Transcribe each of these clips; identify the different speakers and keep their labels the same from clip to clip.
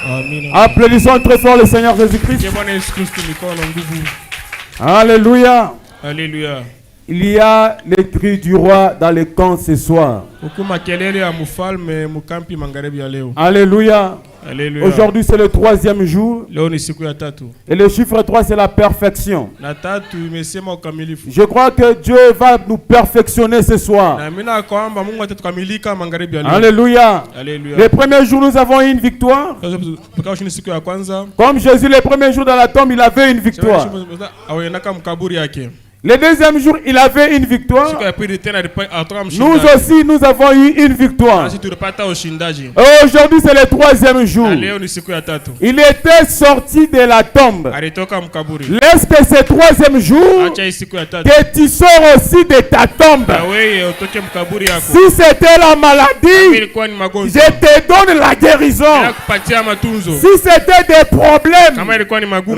Speaker 1: Amen.
Speaker 2: Applaudissons très fort le Seigneur Jésus-Christ. Alléluia.
Speaker 1: Alléluia.
Speaker 2: Il y a les cris du roi dans les camps ce soir. Alléluia.
Speaker 1: Alléluia.
Speaker 2: Aujourd'hui c'est le 3e jour. Et le chiffre 3 c'est la perfection. Je crois que Dieu va nous perfectionner ce soir. Alléluia.
Speaker 1: Alléluia.
Speaker 2: Les premiers jours nous avons eu une victoire. Comme Jésus les premiers jours dans la tombe il avait une victoire. Le deuxième jour, il avait une victoire. Nous aussi, nous avons eu une victoire. Aujourd'hui, c'est le 3e jour. Il était sorti de la tombe. Laisse que ce 3e jour, que tu sors aussi de ta tombe. Si c'était la maladie, je te donne la guérison. Si c'était des problèmes,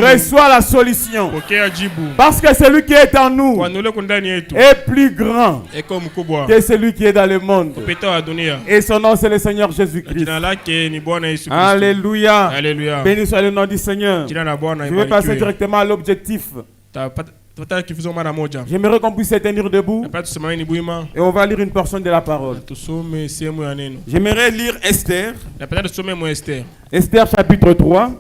Speaker 2: reçois la solution. Parce que celui qui est en nous est plus grand que celui qui est dans le monde. Et son nom c'est le Seigneur Jésus-Christ. Alléluia.
Speaker 1: Alléluia.
Speaker 2: Béni soit le nom du Seigneur. Je vais passer directement à l'objectif. J'aimerais qu'on puisse se tenir debout et on va lire une portion de la parole. J'aimerais lire Esther. Esther chapitre 3.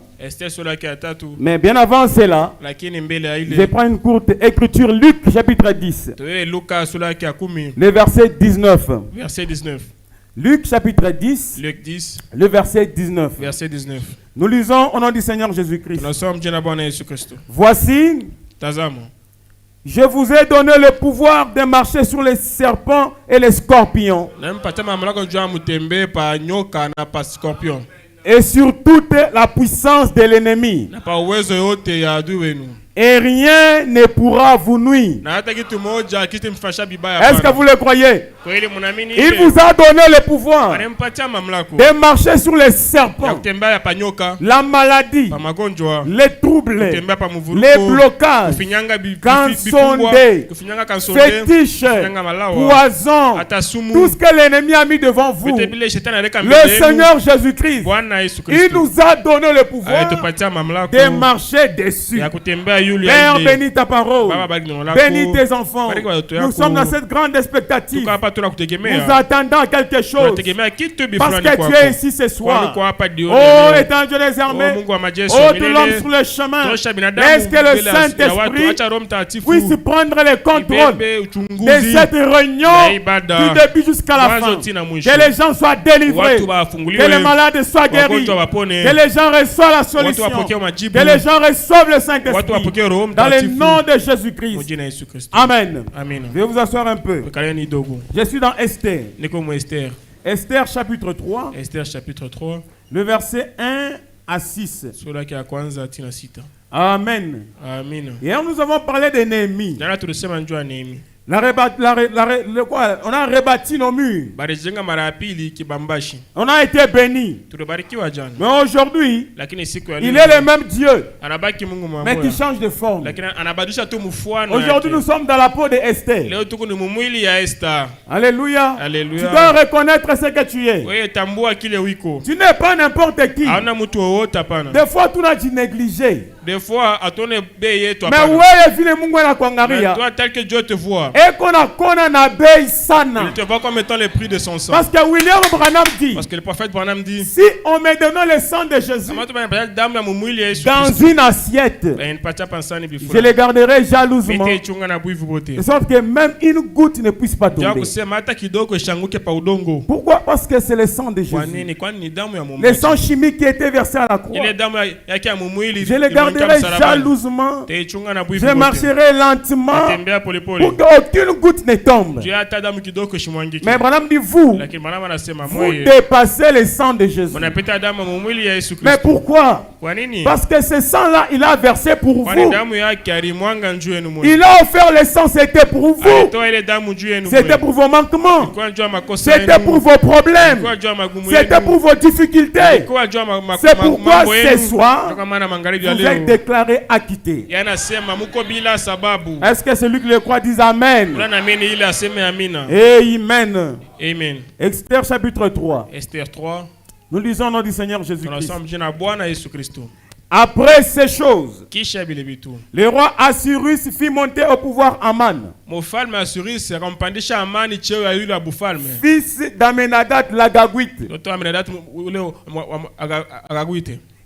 Speaker 2: Mais bien avant cela, je prends une courte écriture, Luc chapitre 10, le verset 19. Luc chapitre 10, le verset 19. Nous lisons au nom du Seigneur Jésus-Christ. Voici, je vous ai donné le pouvoir de marcher sur les serpents et les scorpions. Et sur toute la puissance de l'ennemi. Et rien ne pourra vous nuire. Est-ce que vous le croyez? Il vous a donné le pouvoir de marcher sur les serpents, la maladie, les troubles, les blocages, cansondés, fétiches, poisons, tout ce que l'ennemi a mis devant vous. Le Seigneur Jésus-Christ, il nous a donné le pouvoir de marcher dessus. Père, bénis ta parole, bénis tes enfants. Nous sommes dans cette grande expectative. Nous attendons quelque chose. Parce que tu es ici ce soir. Oh, étant Dieu des armées, oh, tout l'homme sur le chemin. Est-ce que le Saint-Esprit puisse prendre le contrôle de cette réunion du début jusqu'à la fin? Que les gens soient délivrés, que les malades soient guéris, que les gens reçoivent la solution, que les gens reçoivent le Saint-Esprit. Dans le nom de Jésus-Christ. Amen. Je vais vous asseoir un peu. Je suis dans Esther. Esther chapitre 3. Le verset 1 à 6. Amen. Hier nous avons parlé de Néhémie. On a rebâti nos murs. On a été bénis. Mais aujourd'hui, il est le même Dieu, mais qui change de forme. Aujourd'hui, nous sommes dans la peau de Esther. Alléluia. Tu dois reconnaître ce que tu es. Tu n'es pas n'importe qui. Des fois, tu n'as négligé.
Speaker 1: Des fois,
Speaker 2: mais où est venu Mungu na kuangalia?
Speaker 1: Toi, tel que Dieu te voit,
Speaker 2: et qu'on a na bei sana.
Speaker 1: Il te voit comme étant le prix de son sang.
Speaker 2: Parce que William Branham dit,
Speaker 1: parce que le prophète Branham dit,
Speaker 2: si on me donne le sang de Jésus dans une assiette, je le garderai jalousement, de sorte que même une goutte ne puisse pas tomber. Pourquoi? Parce que c'est le sang de Jésus. Le sang chimique qui était versé à la croix. Je le garderai jalousement. Je marcherai lentement pour qu'aucune goutte ne tombe. Mais Branham dit, vous dépassez le sang de Jésus. Mais pourquoi? Parce que ce sang-là, il a versé pour vous. Il a offert le sang, c'était pour vous. C'était pour vos manquements. C'était pour vos problèmes. C'était pour vos difficultés. C'est pourquoi ce soir, vous êtes déclaré acquitté. Est-ce que celui qui le croit dit Amen? Amen.
Speaker 1: Amen.
Speaker 2: Esther chapitre 3. Nous lisons au nom du Seigneur Jésus-Christ. Après ces choses, le roi Assyrus fit monter au pouvoir Aman, fils d'Amenadat l'Agagouite.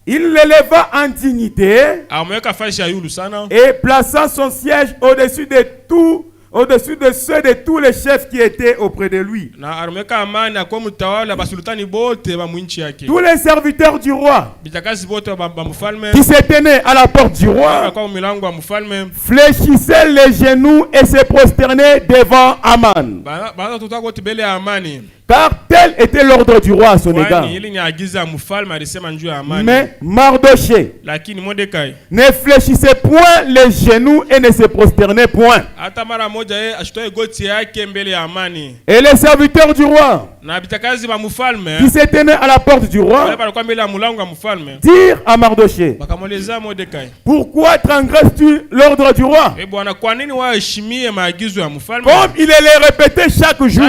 Speaker 2: Il l'éleva en dignité et plaça son siège au-dessus de ceux de tous les chefs qui étaient auprès de lui. Tous les serviteurs du roi qui se tenaient à la porte du roi fléchissaient les genoux et se prosternaient devant Aman. Car tel était l'ordre du roi à son égard. Mais Mardoché ne fléchissait point les genoux et ne se prosternait point. Et les serviteurs du roi qui se tenaient à la porte du roi dirent à Mardoché: pourquoi transgresses-tu l'ordre du roi? Comme il les répétait chaque jour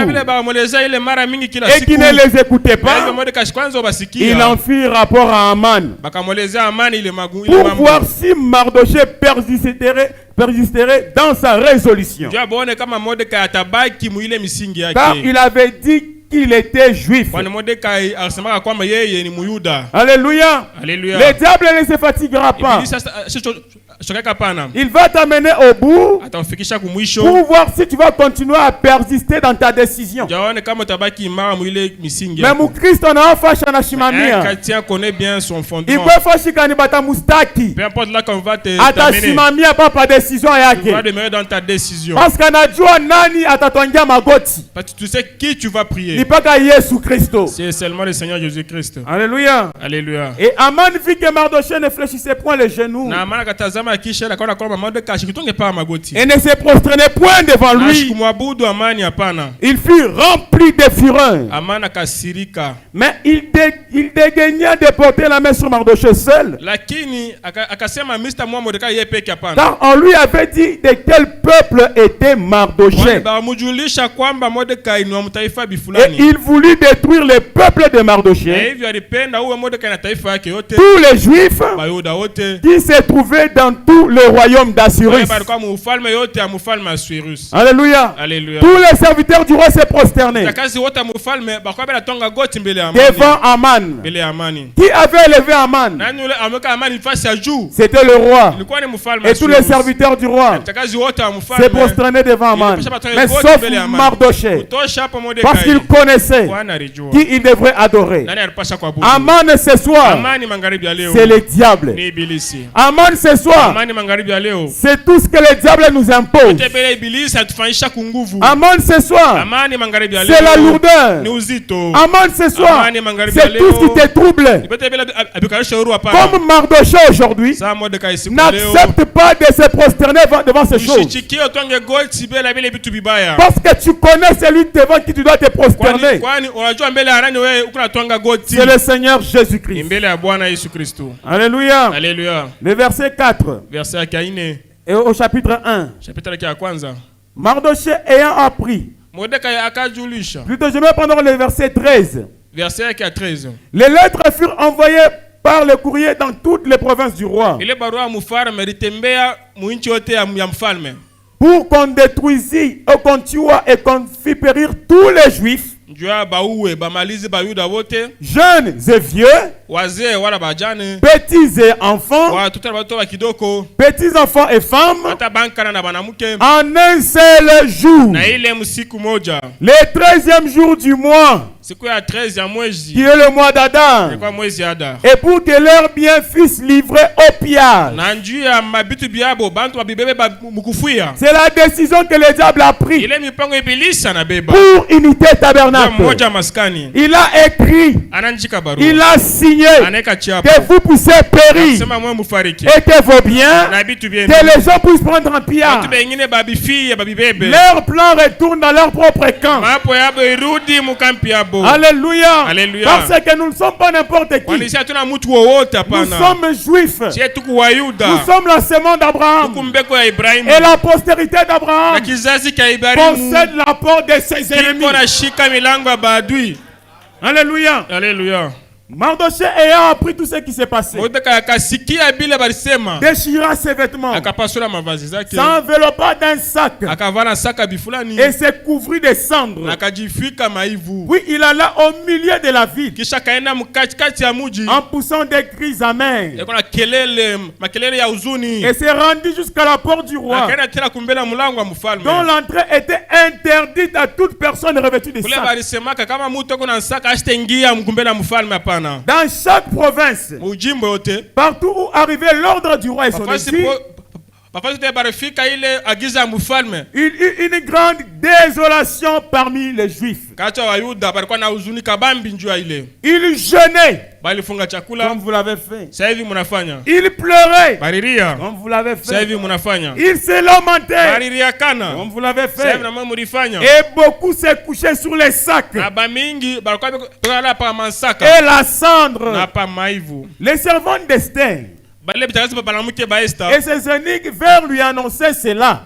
Speaker 2: et qui ne les écoutait pas, il en fit rapport à Aman pour voir si Mardoché persisterait dans sa résolution. Car il avait dit qu'il était juif. Alléluia. Le diable ne se fatiguera pas. Il va t'amener au bout pour voir si tu vas continuer à persister dans ta décision. Mais mon Christ en a fait anashimamia. Il peut faire shikanibata mustaki. Atashimamia papa décision yake. Parce qu'on a joué nani atatwangia magoti.
Speaker 1: Parce que tu sais qui tu vas prier.
Speaker 2: C'est
Speaker 1: seulement le Seigneur Jésus-Christ.
Speaker 2: Alléluia.
Speaker 1: Alléluia.
Speaker 2: Et Aman vit que Mardoché ne fléchissait point les genoux et ne se prosternait point devant lui. Il fut rempli de fureur. Mais il dédaigna de porter la main sur Mardoché seul. Car on lui avait dit de quel peuple était Mardoché. Et il voulut détruire le peuple de Mardoché, tous les juifs qui se trouvaient dans tout le royaume d'Assyrus. Alléluia. Tous les serviteurs du roi se prosternaient devant Aman. Qui avait élevé Aman? C'était le roi. Et tous les serviteurs du roi se prosternaient devant Aman. Mais sauf Mardoché, parce qu'il connaissait qui il devrait adorer. Aman ce soir, c'est le diable. Aman ce soir, c'est tout ce que le diable nous impose. Aman ce soir, c'est la lourdeur. Aman ce soir, c'est tout ce qui te trouble. Comme Mardoché aujourd'hui n'accepte pas de se prosterner devant ces choses. Parce que tu connais celui devant qui tu dois te prosterner. C'est le Seigneur Jésus-Christ. Alléluia. Le verset 4. Et au chapitre 1. Mardoché ayant appris. Plutôt je vais prendre le verset 13. Les lettres furent envoyées par le courrier dans toutes les provinces du roi, pour qu'on détruisit, qu'on tue et qu'on fit périr tous les juifs, jeunes et vieux, petits et enfants, petits enfants et femmes, en un seul jour, le 13e jour du mois, qui est le mois d'Adar, et pour que leurs biens fussent livrés au pillage. C'est la décision que le diable a prise pour unité tabernacle. Il a écrit, il a signé que vous puissiez périr et que vos biens, que les gens puissent prendre en pillage. Leur plan retourne dans leur propre camp. Alléluia. Parce que nous ne sommes pas n'importe qui. Nous sommes juifs. Nous sommes la sémence d'Abraham. Et la postérité d'Abraham possède la porte de ses ennemis. Alléluia. Mardochée ayant appris tout ce qui s'est passé, déchira ses vêtements, s'enveloppa d'un sac et se couvrit de cendres. Puis il alla au milieu de la ville en poussant des cris amers et se rendit jusqu'à la porte du roi, dont l'entrée était interdite à toute personne revêtue de sac. Dans chaque province, partout où arrivait l'ordre du roi et son édit, il eut une grande désolation parmi les Juifs. Il jeûnait comme vous l'avez fait. Il pleurait comme vous l'avez fait. Il se lamentait comme vous l'avez fait. Et beaucoup se couchaient sur les sacs et la cendre. Les servants d'Esther et ses eunuques vinrent lui annoncer cela.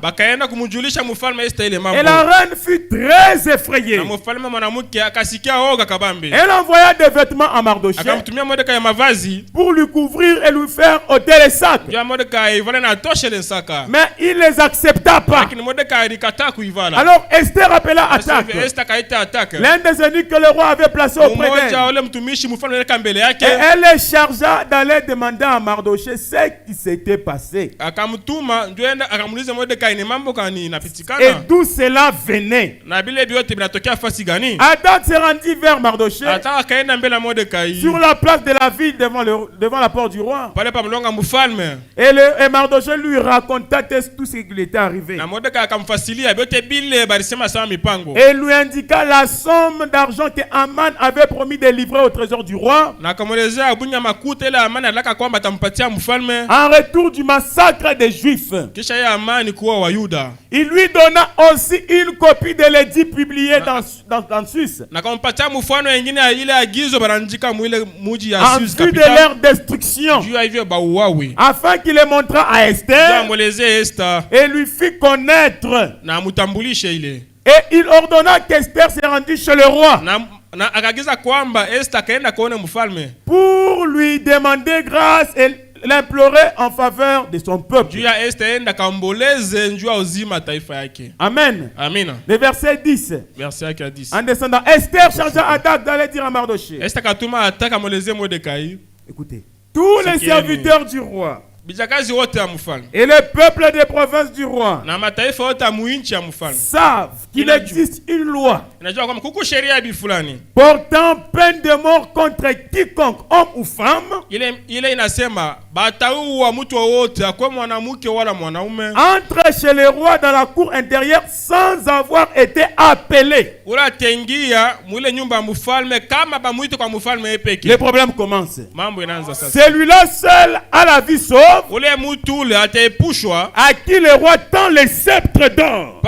Speaker 2: Et la reine fut très effrayée. Elle envoya des vêtements à Mardochée pour lui couvrir et lui faire ôter les sacs. Mais il ne les accepta pas. Alors Esther appela Attaque, l'un des eunuques que le roi avait placé auprès d'elle. Et elle les chargea d'aller demander à Mardochée ce qui s'était passé et d'où cela venait. Hadad se rendit vers Mardochée sur la place de la ville devant la porte du roi. Et Mardochée lui raconta tout ce qui lui était arrivé et lui indiqua la somme d'argent que Aman avait promis de livrer au trésor du roi en retour du massacre des Juifs. Il lui donna aussi une copie de l'édit publié dans Suisse en vue de leur destruction, afin qu'il les montra à Esther et lui fit connaître. Et il ordonna qu'Esther se rendît chez le roi pour lui demander grâce et l'implorer en faveur de son peuple. Amen. Le verset 10. En descendant, Esther chargea Hadad d'aller dire à Mardochée. Écoutez, tous les serviteurs du roi et le peuple des provinces du roi savent qu'il existe une loi portant peine de mort contre quiconque, homme ou femme, entre chez les rois dans la cour intérieure sans avoir été appelé. Le problème commence. Celui-là seul a la vie sauve, à qui le roi tend le sceptre d'or.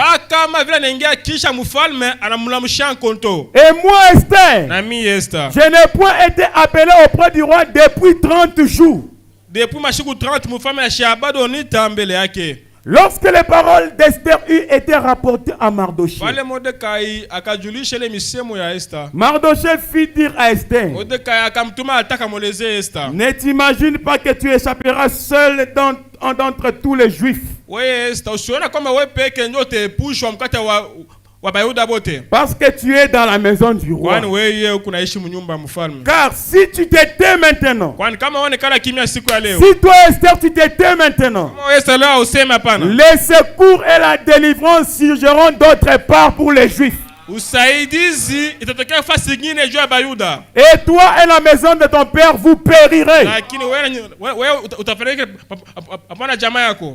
Speaker 2: Et moi, Esther, je n'ai point été appelé auprès du roi depuis 30 jours. Lorsque les paroles d'Esther eurent été rapportées à Mardochée, Mardochée fit dire à Esther: ne t'imagine pas que tu échapperas seul d'entre tous les Juifs. Parce que tu es dans la maison du roi. Car si tu t'étais maintenant, si toi Esther tu t'étais maintenant, les secours et la délivrance surgiront d'autre part pour les Juifs. Et toi et la maison de ton père vous périrez. Vous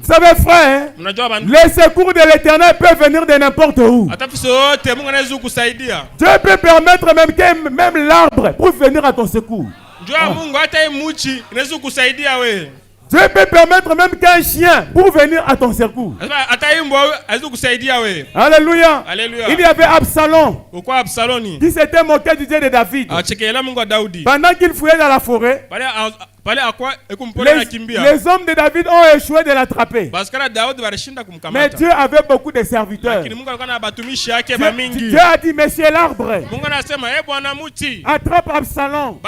Speaker 2: savez, frère, les secours de l'Éternel peuvent venir de n'importe où. Dieu peut permettre même que même l'arbre pour venir à ton secours. Dieu peut permettre même qu'un chien pour venir à ton secours. Alléluia. Il y avait Absalom qui s'était moqué du Dieu de David. Pendant qu'il fouillait dans la forêt, Les hommes de David ont échoué de l'attraper. Mais Dieu avait beaucoup de serviteurs. Dieu a dit, mais c'est l'arbre. Attrape Absalom.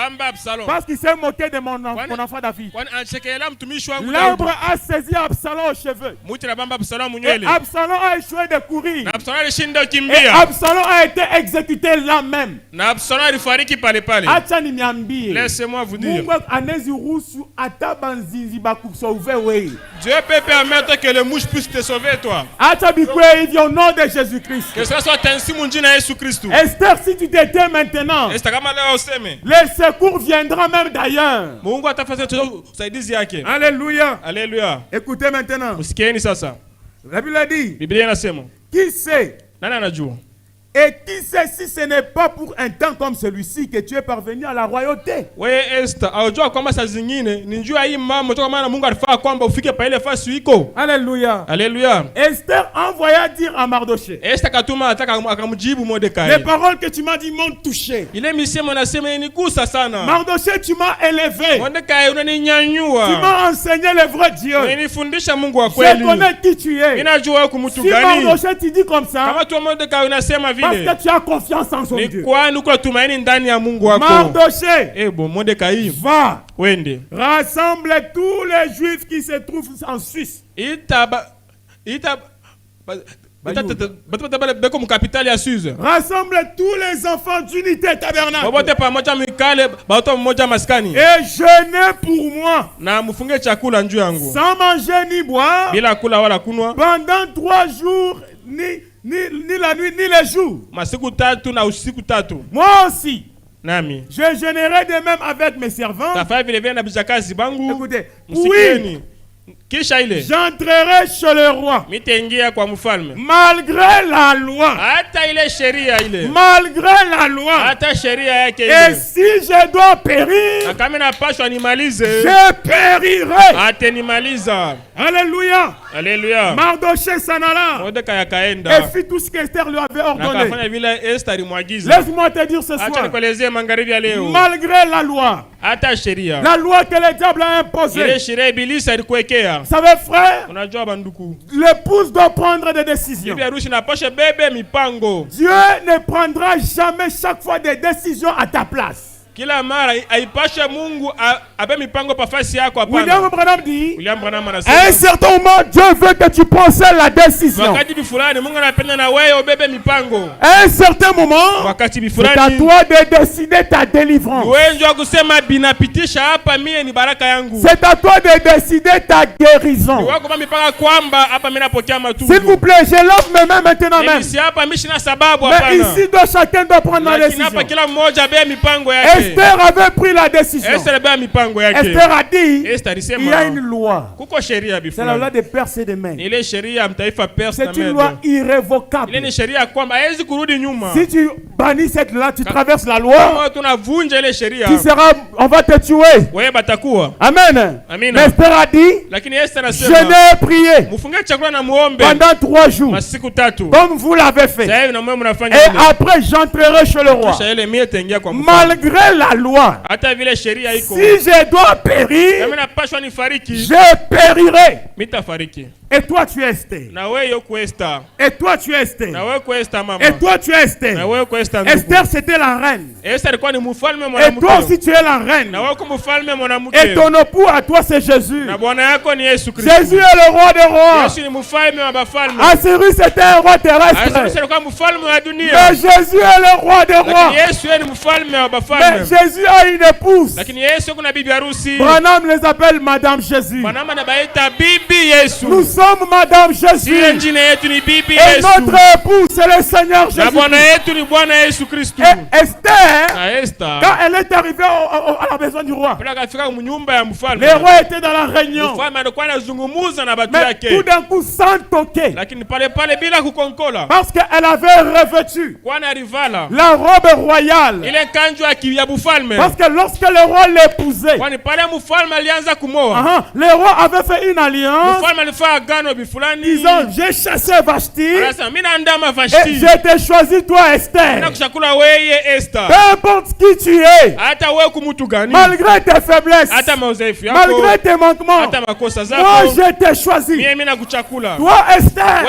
Speaker 2: Parce qu'il s'est moqué de mon enfant David. L'arbre a saisi Absalom aux cheveux. Et Absalom a échoué de courir. Et Absalom a été exécuté là même.
Speaker 1: Laissez-moi vous dire. Dieu peut permettre que les mouches puissent te sauver, toi.
Speaker 2: Au nom de Jésus-Christ.
Speaker 1: Que ce soit ainsi, mon Dieu, Jésus-Christ.
Speaker 2: Esther, si tu t'étais maintenant, le secours viendra même d'ailleurs. Alléluia.
Speaker 1: Alléluia.
Speaker 2: Écoutez maintenant. La Bible a dit, qui sait? Et qui sait si ce n'est pas pour un temps comme celui-ci que tu es parvenu à la royauté? Alléluia.
Speaker 1: Alléluia.
Speaker 2: Esther envoya dire à Mardoché, les paroles que tu m'as dit m'ont touché. Mardoché, tu m'as élevé. Tu m'as enseigné le vrai Dieu. Je connais qui tu es. Si Mardoché tu dis comme ça, parce que tu as confiance en son Dieu. Mardoché, va, rassemble tous les Juifs qui se trouvent en Suisse. Rassemble tous les enfants d'unité tabernacle. Et jeûnez pour moi. Sans manger ni boire. Pendant 3 jours, ni la nuit, ni les jours. Moi aussi. Je jeûnerai de même avec mes servants. Écoutez, oui. J'entrerai chez le roi. Malgré la loi. Malgré la loi. Et si je dois périr, je périrai. Alléluia.
Speaker 1: Alléluia.
Speaker 2: Mardoché s'en alla et fit tout ce qu'Esther lui avait ordonné. Laisse-moi te dire ce soir, malgré la loi que le diable a imposée, savez frère, l'épouse doit prendre des décisions. Dieu ne prendra jamais chaque fois des décisions à ta place. William Branham dit, à un certain moment, Dieu veut que tu possèdes la décision. À un certain moment, c'est à toi de décider ta délivrance. C'est à toi de décider ta guérison. S'il vous plaît, je lève mes mains maintenant même. Mais ici, chacun doit prendre la décision. Esther avait pris la décision. Esther a dit, il y a une loi. C'est la loi de percer des mains. C'est une loi irrévocable. Si tu bannis cette loi, tu traverses la loi, tu seras, on va te tuer. Amen. Mais Esther a dit, je n'ai prié pendant 3 jours, comme vous l'avez fait. Et après, j'entrerai chez le roi. Malgré la loi, si je dois périr, je périrai. Et toi tu es Esther. Et toi tu es Esther. Et toi tu es Esther. Esther c'était la reine. Et toi aussi tu es la reine. Et ton époux à toi c'est Jésus. Jésus est le roi des rois. Assyrus c'était un roi terrestre. Mais Jésus est le roi des rois. Mais Jésus a une épouse. Branham les appelle Madame Jésus. Nous sommes Madame Jésus. Et notre époux c'est le Seigneur Jésus. Et Esther, quand elle est arrivée à la maison du roi, les rois étaient dans la réunion. Mais tout d'un coup sans toquer, parce qu'elle avait revêtu la robe royale. Parce que lorsque le roi l'épousait, le roi avait fait une alliance disant, j'ai chassé Vashti et je t'ai choisi toi Esther. Peu importe qui tu es, malgré tes faiblesses, malgré tes manquements, moi je t'ai choisi. Toi Esther,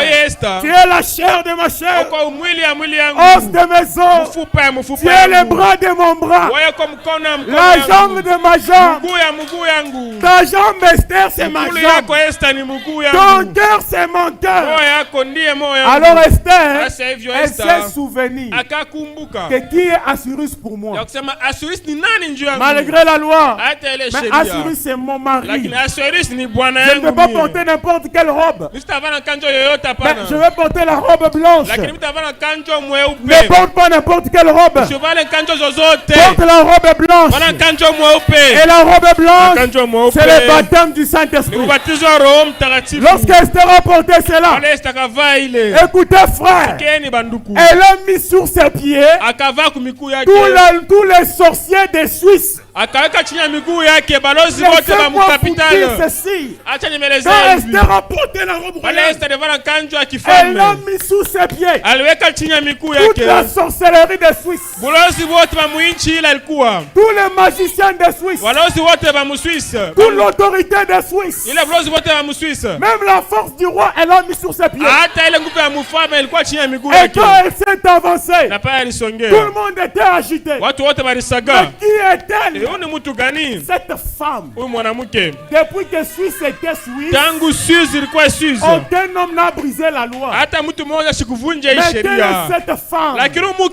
Speaker 2: tu es la chair de ma chair, os de mes os, tu es le bras de mon bras, la jambe de ma jambe. Ta jambe Esther c'est ma jambe, ton cœur c'est mon cœur. Alors Esther, elle s'est souvenue que qui est Assyrus pour moi. Malgré la loi, mais Assyrus c'est mon mari. Je ne peux pas porter n'importe quelle robe, mais je vais porter la robe blanche. Ne porte pas n'importe quelle robe, porte la robe blanche. Et la robe blanche, c'est le baptême du Saint-Esprit. Lorsque Esther a porté cela, écoutez frère, elle a mis sur ses pieds tous les sorciers des Suisses. Laissez-moi vous dire ceci. Quand Esther a porté la robe royale, elle a mis sous ses pieds toute la sorcellerie des Suisses, tous les magiciens des Suisses, toute l'autorité des Suisses, même la force du roi, elle a mis sur ses pieds. Et quand elle s'est avancée, tout le monde était agité. Mais qui est-elle? Cette femme, depuis que Suisse était Suisse, aucun homme n'a brisé la loi. Mais quelle est cette femme qui a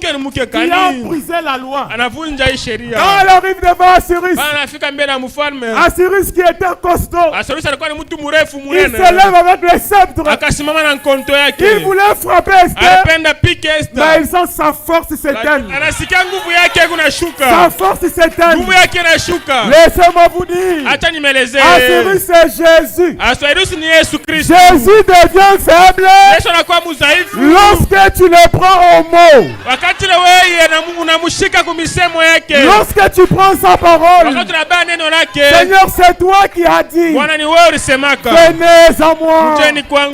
Speaker 2: brisé la loi? Quand elle arrive devant Assyrus, Assyrus qui était costaud, il se lève avec le sceptre. Il voulait frapper Esther, mais il sent sa force s'éteindre. Sa force s'éteindre. Laissez-moi vous dire, Assyrus c'est Jésus. Jésus devient faible lorsque tu le prends au mot. Lorsque tu prends sa parole. Seigneur, c'est toi qui as dit, venez à moi,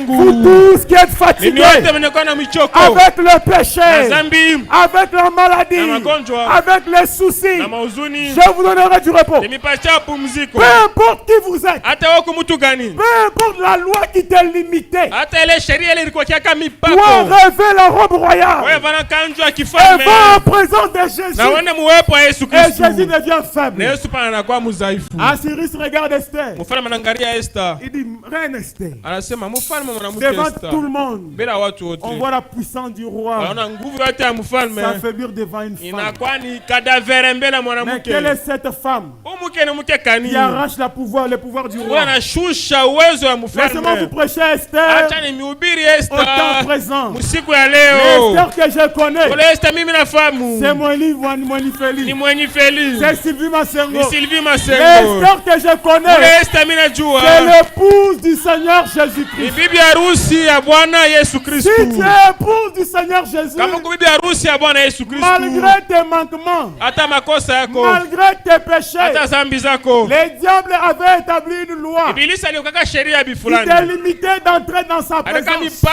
Speaker 2: vous tous qui êtes fatigués avec le péché, avec la maladie, avec les soucis, je vous donnerai du repos. Peu importe qui vous êtes, peu importe la loi qui t'a limité, toi rêver la robe royale et va en présence de Jésus, et Jésus devient faible. Assyrus regarde Esther, il dit, reine Esther, devant tout le monde, on voit la puissance du roi s'affaiblir devant une femme. Mais quelle est cette femme qui arrache le pouvoir du roi? Laissez-moi vous prêcher Esther au temps présent. L'Esther que je connais, c'est Moïni Feli, c'est Sylvie Masengo. L'Esther que je connais, c'est l'épouse du Seigneur Jésus-Christ. Si tu es épouse du Seigneur Jésus, malgré tes manquements, malgré tes péchés, les diables avaient établi une loi qui t'a limité d'entrer dans sa présence.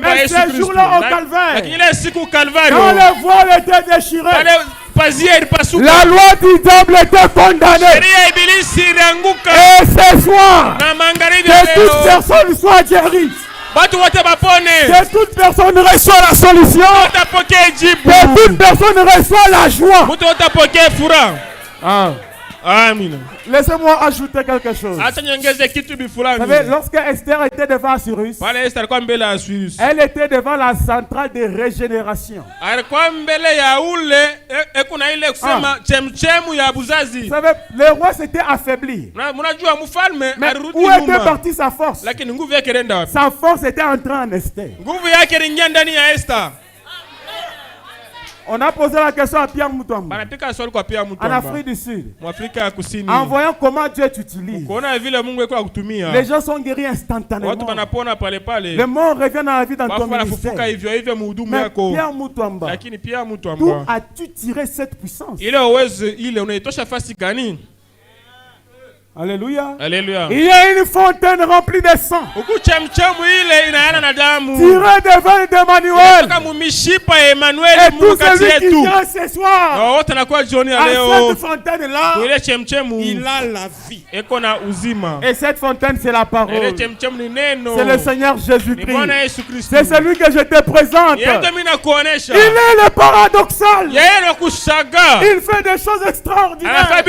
Speaker 2: Mais ces jours-là au Calvaire, quand le voile était déchiré, la loi du diable était condamnée. Et ce soir, que toute personne soit guérie, que toute personne reçoit la solution, que toute personne reçoit la joie. Amen. Laissez-moi ajouter quelque chose. Vous savez, lorsque Esther était devant Assyrus, elle était devant la centrale de régénération. Vous savez, le roi s'était affaibli. Mais où était partie sa force? Sa force était entrée en Esther. On a posé la question à Pierre Mutombo en Afrique du Sud, en voyant comment Dieu t'utilise. Les gens sont guéris instantanément. Les morts reviennent dans la vie dans ton ministère. Mais Pierre Mutombo, d'où as-tu tiré cette puissance? Alléluia.
Speaker 1: Alléluia.
Speaker 2: Il y a une fontaine remplie de sang. Tirée des veines d'Emmanuel. Et tout celui qui vient ce soir à cette fontaine-là, il a la vie. Et cette fontaine, c'est la parole. C'est le Seigneur Jésus-Christ. C'est celui que je te présente. Il est le paradoxal. Il fait des choses extraordinaires.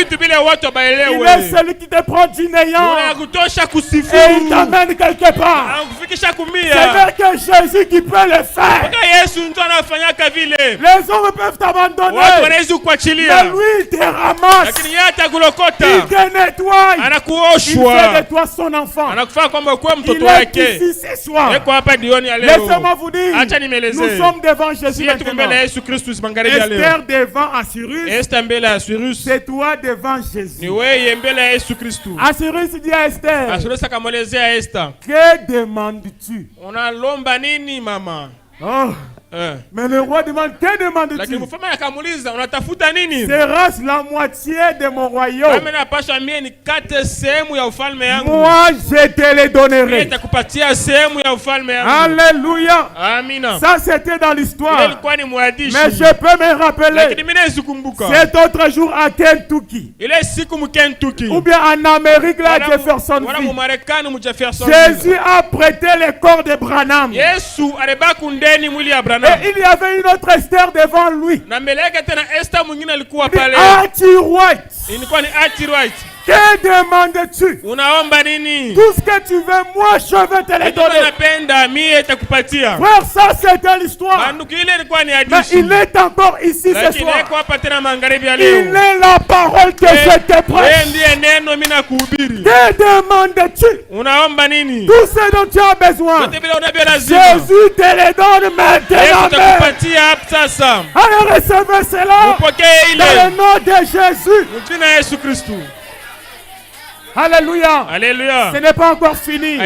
Speaker 2: Il est celui qui te prend du néant et il t'amène quelque part. C'est vrai que Jésus qui peut le faire. Les hommes peuvent t'abandonner, mais lui il te ramasse, il te nettoie, il fait de toi son enfant. Il est ici ce soir. Laissez-moi vous dire, nous sommes devant Jésus maintenant. Esther devant Assyrus, c'est toi devant Jésus. Assyrus dit à Esther, que demandes-tu? Oh. Mais le roi demande, que demandes-tu? Sera-ce la moitié de mon royaume? Moi je te le donnerai. Alléluia. Ça c'était dans l'histoire. Mais je peux me rappeler cet autre jour à Kentucky, ou bien en Amérique, là, Jeffersonville. Jésus a prêté le corps de Branham. Et il y avait une autre Esther devant lui. Archie White. Que demandes-tu? Tout ce que tu veux, moi je vais te le donner. Frère, ça c'était l'histoire. Mais il est encore ici ce soir. Il est la parole que je te prêche. Que demandes-tu? Tout ce dont tu as besoin, Jésus te le donne maintenant. Allez, recevez cela dans le nom de Jésus. Alléluia.
Speaker 1: Alléluia.
Speaker 2: Ce n'est pas encore fini.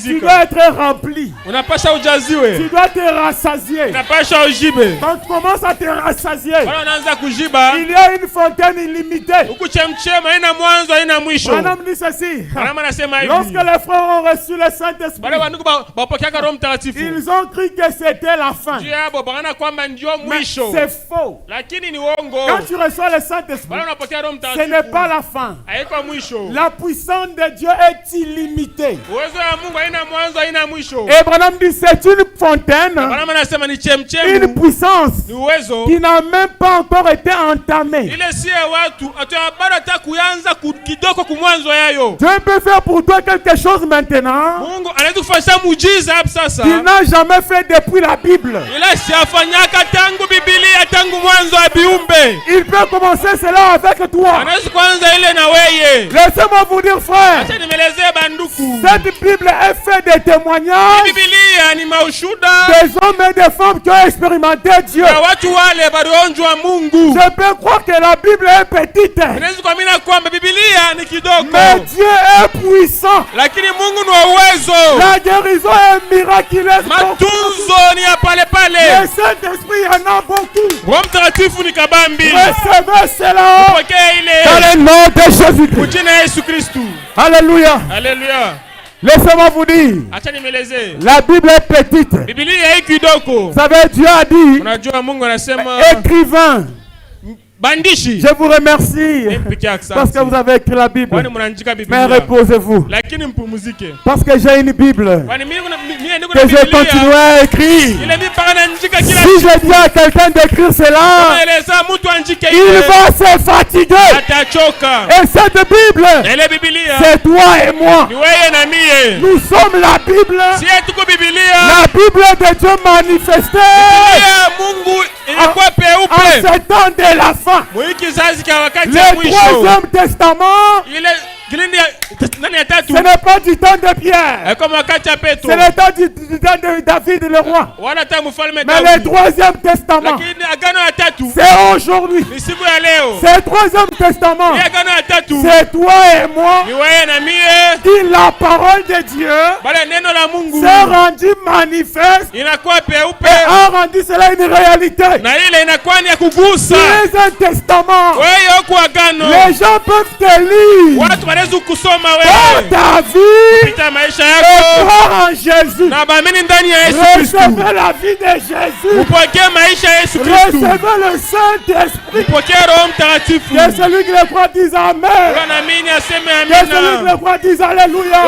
Speaker 2: Tu dois être rempli. Tu dois te rassasier. Quand tu commences à te rassasier, il y a une fontaine illimitée. Madame dit ceci. Lorsque les frères ont reçu le Saint-Esprit, ils ont cru que c'était la fin. Mais c'est faux. Quand tu reçois le Saint-Esprit, ce n'est pas la fin. La puissance de Dieu est illimitée. Et Branham dit c'est une fontaine, une puissance qui n'a même pas encore été entamée. Dieu peut faire pour toi quelque chose maintenant qu'il n'a jamais fait depuis la Bible. Il peut commencer cela avec toi. Laissez-moi vous dire, frère, cette Bible est faite de témoignages des hommes et des femmes qui ont expérimenté Dieu. Je peux croire que la Bible est petite, mais Dieu est puissant. La guérison est miraculeuse. Le Saint-Esprit en a beaucoup. Recevez cela dans le nom de Jésus-Christ. Alléluia.
Speaker 1: Alléluia.
Speaker 2: Laissez-moi vous dire, la Bible est petite. Vous savez, Dieu a dit, écrivain, je vous remercie parce que vous avez écrit la Bible. Mais reposez-vous, parce que j'ai une Bible que je continuerai à écrire. Si je dis à quelqu'un d'écrire cela, il va se fatiguer. Et cette Bible, c'est toi et moi. Nous sommes la Bible, la Bible de Dieu manifestée en ce temps de la fin. Le troisième testament, ce n'est pas du temps de Pierre, c'est le temps de David le roi. Mais le troisième testament, c'est aujourd'hui. C'est le troisième testament, c'est toi et moi qui la parole de Dieu s'est rendue manifeste et a rendu cela une réalité. Les testament, les gens peuvent te lire ta vie et croire en Jésus. Recevez la vie de Jésus. Recevez le Saint-Esprit. Que celui qui le croit dise Amen. Que celui qui le croit dise Alléluia.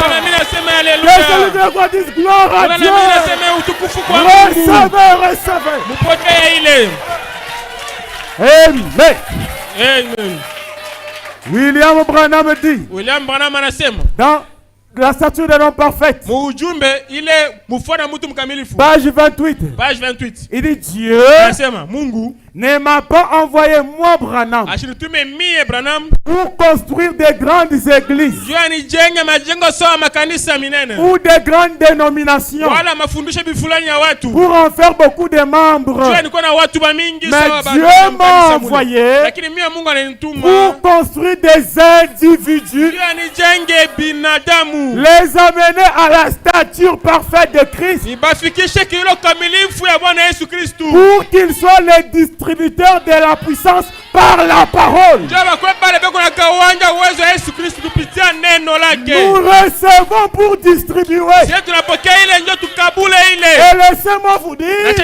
Speaker 2: Que celui qui le croit dise gloire à Dieu. Recevez. Amen. William Branham dit dans la statue de l'homme parfaite, page 28, il dit Dieu ne m'a pas envoyé moi Branham pour construire des grandes églises ou des grandes dénominations pour en faire beaucoup de membres, mais Dieu m'a envoyé pour construire des individus, les amener à la stature parfaite de Christ, pour qu'ils soient les distributeurs de la puissance par la parole. Nous recevons pour distribuer. Et laissez-moi vous dire,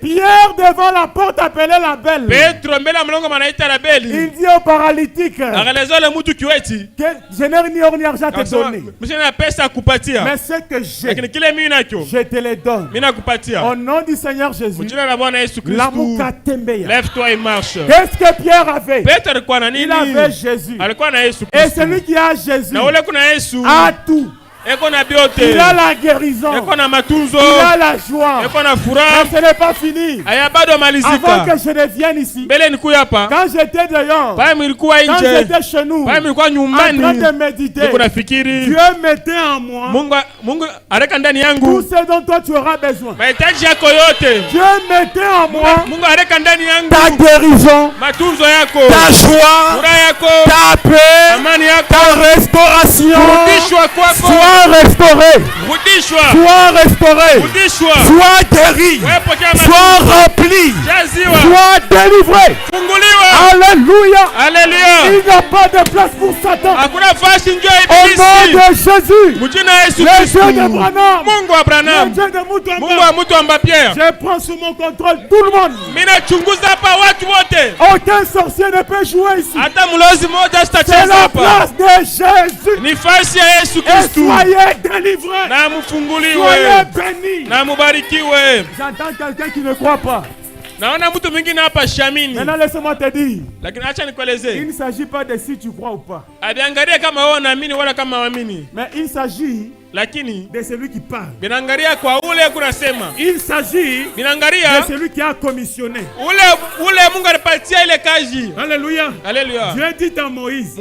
Speaker 2: Pierre devant la porte appelée la Belle, il dit au paralytique que je n'ai ni or ni argent à te donner, mais ce que j'ai, je te le donne. Au nom du Seigneur Jésus,
Speaker 3: lève-toi et marche.
Speaker 2: Qu'est-ce que Pierre avait? Il avait Jésus. Et celui qui a Jésus a tout. Il a la guérison. Il a la joie. Mais ce n'est pas fini. Avant que je ne vienne ici, quand j'étais dehors, quand j'étais chez nous, en train de méditer, Dieu mettait en moi tout ce dont toi tu auras besoin. Dieu mettait en moi ta guérison, ta joie, ta paix, ta restauration. Restauré, sois restauré, sois guéri, sois rempli, sois délivré. Alléluia. Il n'y a pas de place pour Satan. Au nom de Jésus, le Dieu de Branham, le Dieu de Mutomba, je prends sous mon contrôle tout le monde. Aucun sorcier ne peut jouer ici. C'est la place de Jésus. Et soyez délivrés. Soyez bénis. J'entends quelqu'un qui ne croit pas. Maintenant laisse-moi te dire, il ne s'agit pas de si tu crois ou pas, mais il s'agit de celui qui parle. Il s'agit de celui qui a commissionné. Alléluia. Dieu dit à Moïse,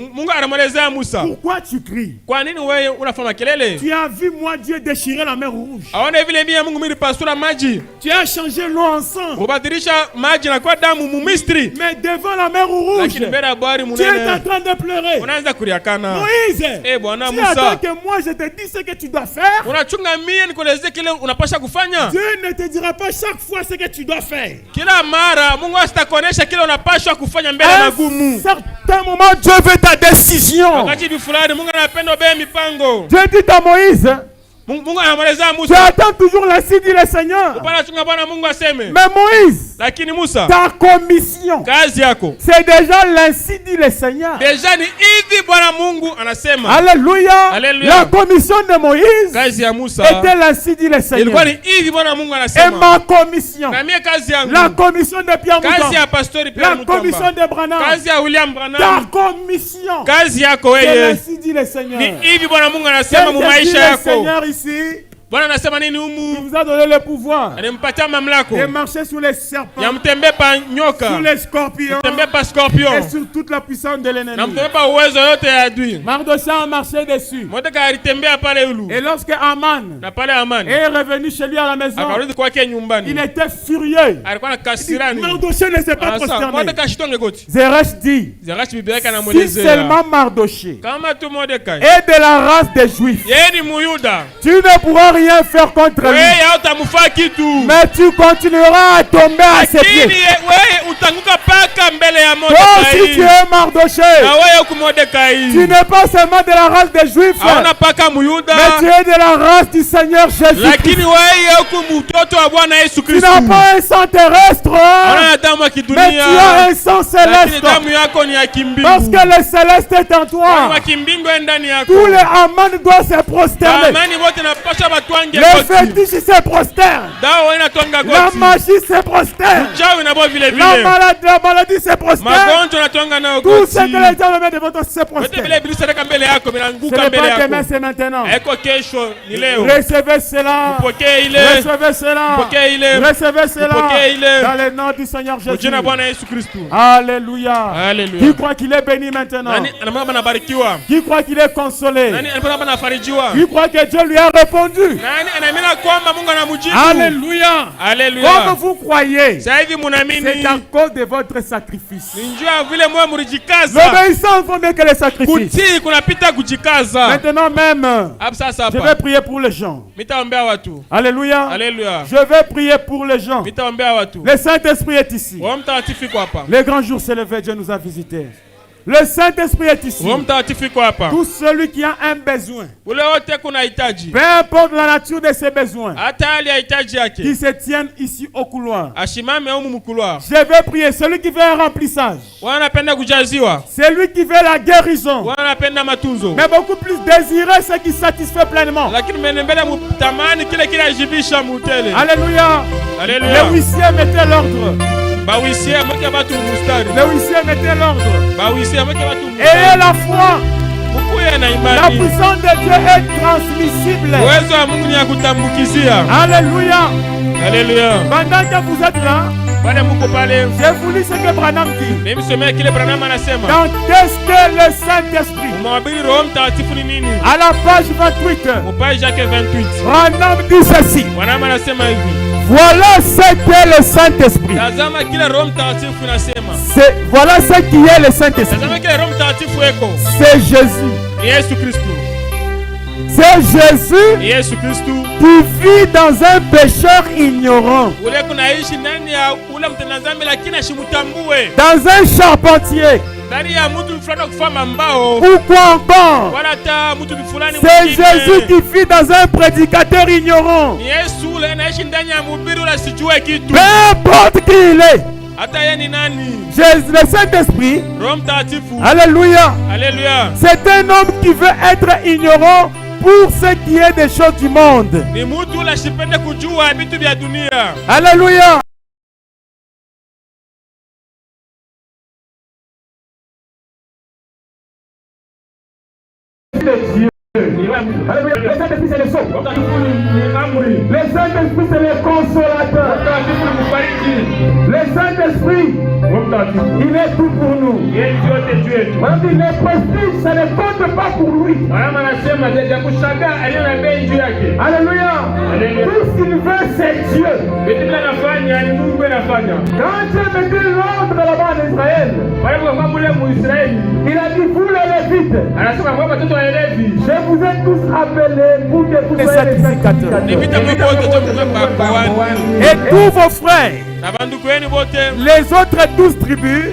Speaker 2: pourquoi tu cries? Tu as vu moi Dieu déchirer la mer rouge. Tu as changé l'eau en sang. Mais devant la mer rouge, tu es en train de pleurer. Moïse, tu attends que moi je te dise ce que tu dois faire. Dieu ne te dira pas chaque fois ce que tu dois faire. À un certain moment, Dieu veut ta décision. Dieu dit à Moïse, tu attends toujours l'ainsi dit le Seigneur. Mais Moïse, ta commission, c'est déjà l'ainsi dit le Seigneur. Alléluia. La commission de Moïse était l'ainsi dit le Seigneur. Et ma commission, la commission de Pierre Mouton, la commission de Branham, ta commission, c'est l'ainsi dit le Seigneur. Seigneur ici, il vous a donné le pouvoir de marcher sur les serpents, sur les scorpions et sur toute la puissance de l'ennemi. Mardochée a marché dessus. Et lorsque Aman est revenu chez lui à la maison, il était furieux. Mardochée ne s'est pas prosterné. Zeresh dit, si seulement Mardochée est de la race des Juifs, tu ne pourras rien rien faire contre lui. Mais tu continueras à tomber à ses pieds. Toi aussi tu es Mardochée. Tu n'es pas seulement de la race des Juifs, mais tu es de la race du Seigneur Jésus-Christ. Tu n'as pas un sang terrestre, mais tu as un sang céleste. Parce que le céleste est en toi. Tous les Aman doivent se prosterner. Les fétiches se prosternent. La magie se prosterne. La maladie se prosterne. Tout ce que les gens mettent devant toi se prosterne. Ce n'est pas demain, c'est maintenant. Recevez cela. Recevez cela. Recevez cela. Dans le nom du Seigneur Jésus. Alléluia. Qui croit qu'il est béni maintenant? Qui croit qu'il est consolé? Qui croit que Dieu lui a répondu? Alléluia. Comme vous croyez, c'est à cause de votre sacrifice. L'obéissance vaut mieux que le sacrifice. Maintenant même, je vais prier pour les gens. Alléluia. Je vais prier pour les gens. Le Saint-Esprit est ici. Le grand jour s'est levé, Dieu nous a visités. Le Saint-Esprit est ici. Tout celui qui a un besoin, peu importe la nature de ses besoins, qui se tiennent ici au couloir. Je vais prier. Celui qui veut un remplissage, celui qui veut la guérison, mais beaucoup plus désirer ce qui satisfait pleinement. Alléluia. Les huissiers mettez l'ordre. Les huissiers mettez l'ordre. Ayez la foi. La puissance de Dieu est transmissible. Alléluia. Pendant que vous êtes là, j'ai voulu ce que Branham dit. Dans qu'est-ce que le Saint-Esprit? À la page 28, Branham dit ceci. Voilà ce qu'est le Saint-Esprit. Voilà ce qui est le Saint-Esprit. C'est Jésus. C'est Jésus qui vit dans un pécheur ignorant, dans un charpentier. Pourquoi encore? C'est Jésus qui vit dans un prédicateur ignorant. Peu importe qui il est. Le Saint-Esprit, alléluia, c'est un homme qui veut être ignorant pour ce qui est des choses du monde. Alléluia. Le Saint-Esprit c'est le sceau. Le Saint-Esprit c'est le consolateur. Le Saint-Esprit, il est tout pour nous. Le prestige, ça ne compte pas pour lui. Alléluia. Tout ce qu'il veut c'est Dieu. Quand Dieu mettait l'ordre là-bas en Israël, il a dit vous les Lévites, je vous ai tous appelés pour que vous soyez les sacrificateurs. Et tous vos frères, les autres 12 tribus,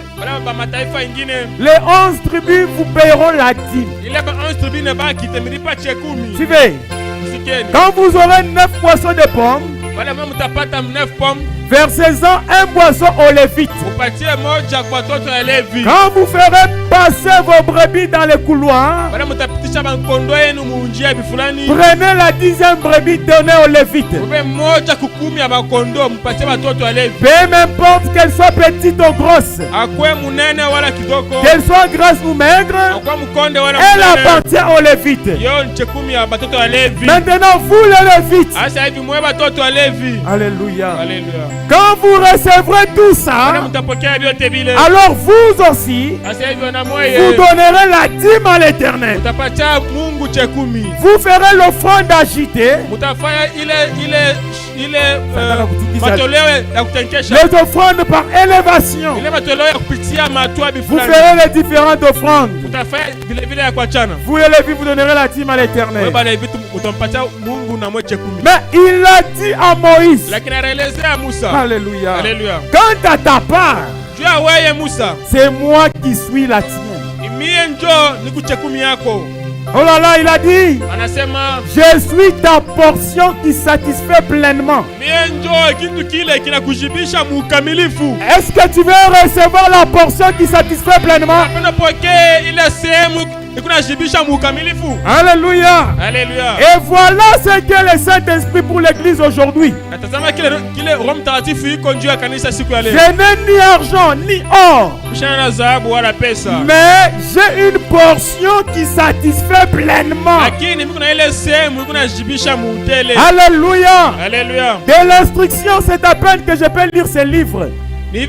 Speaker 2: les 11 tribus vous payeront la dîme. Suivez. Quand vous aurez 9 poissons de pommes, versez-en un poisson aux Lévites. Quand vous ferez passer vos brebis dans les couloirs, prenez la 10e brebis donnée aux Lévites. Peu importe qu'elle soit petite ou grosse, qu'elle soit grasse ou maigre, elle appartient aux Lévites. Maintenant vous les Lévites, alléluia. Quand vous recevrez tout ça, alors vous aussi, vous donnerez la dîme à l'Éternel. Vous ferez l'offrande agitée les offrandes par élévation. Vous ferez les différentes offrandes. Vous élevez, vous donnerez la dîme à l'Éternel. Mais il a dit à Moïse, alléluia, quant à ta part, c'est moi qui suis la tienne. Oh là là, il a dit, je suis ta portion qui satisfait pleinement. Est-ce que tu veux recevoir la portion qui satisfait pleinement? Alléluia.
Speaker 3: Alléluia.
Speaker 2: Et voilà ce que le Saint-Esprit pour l'église aujourd'hui. Je n'ai ni argent ni or, mais j'ai une portion qui satisfait pleinement. Alléluia.
Speaker 3: Alléluia.
Speaker 2: De l'instruction, c'est à peine que je peux lire ces livres. Mais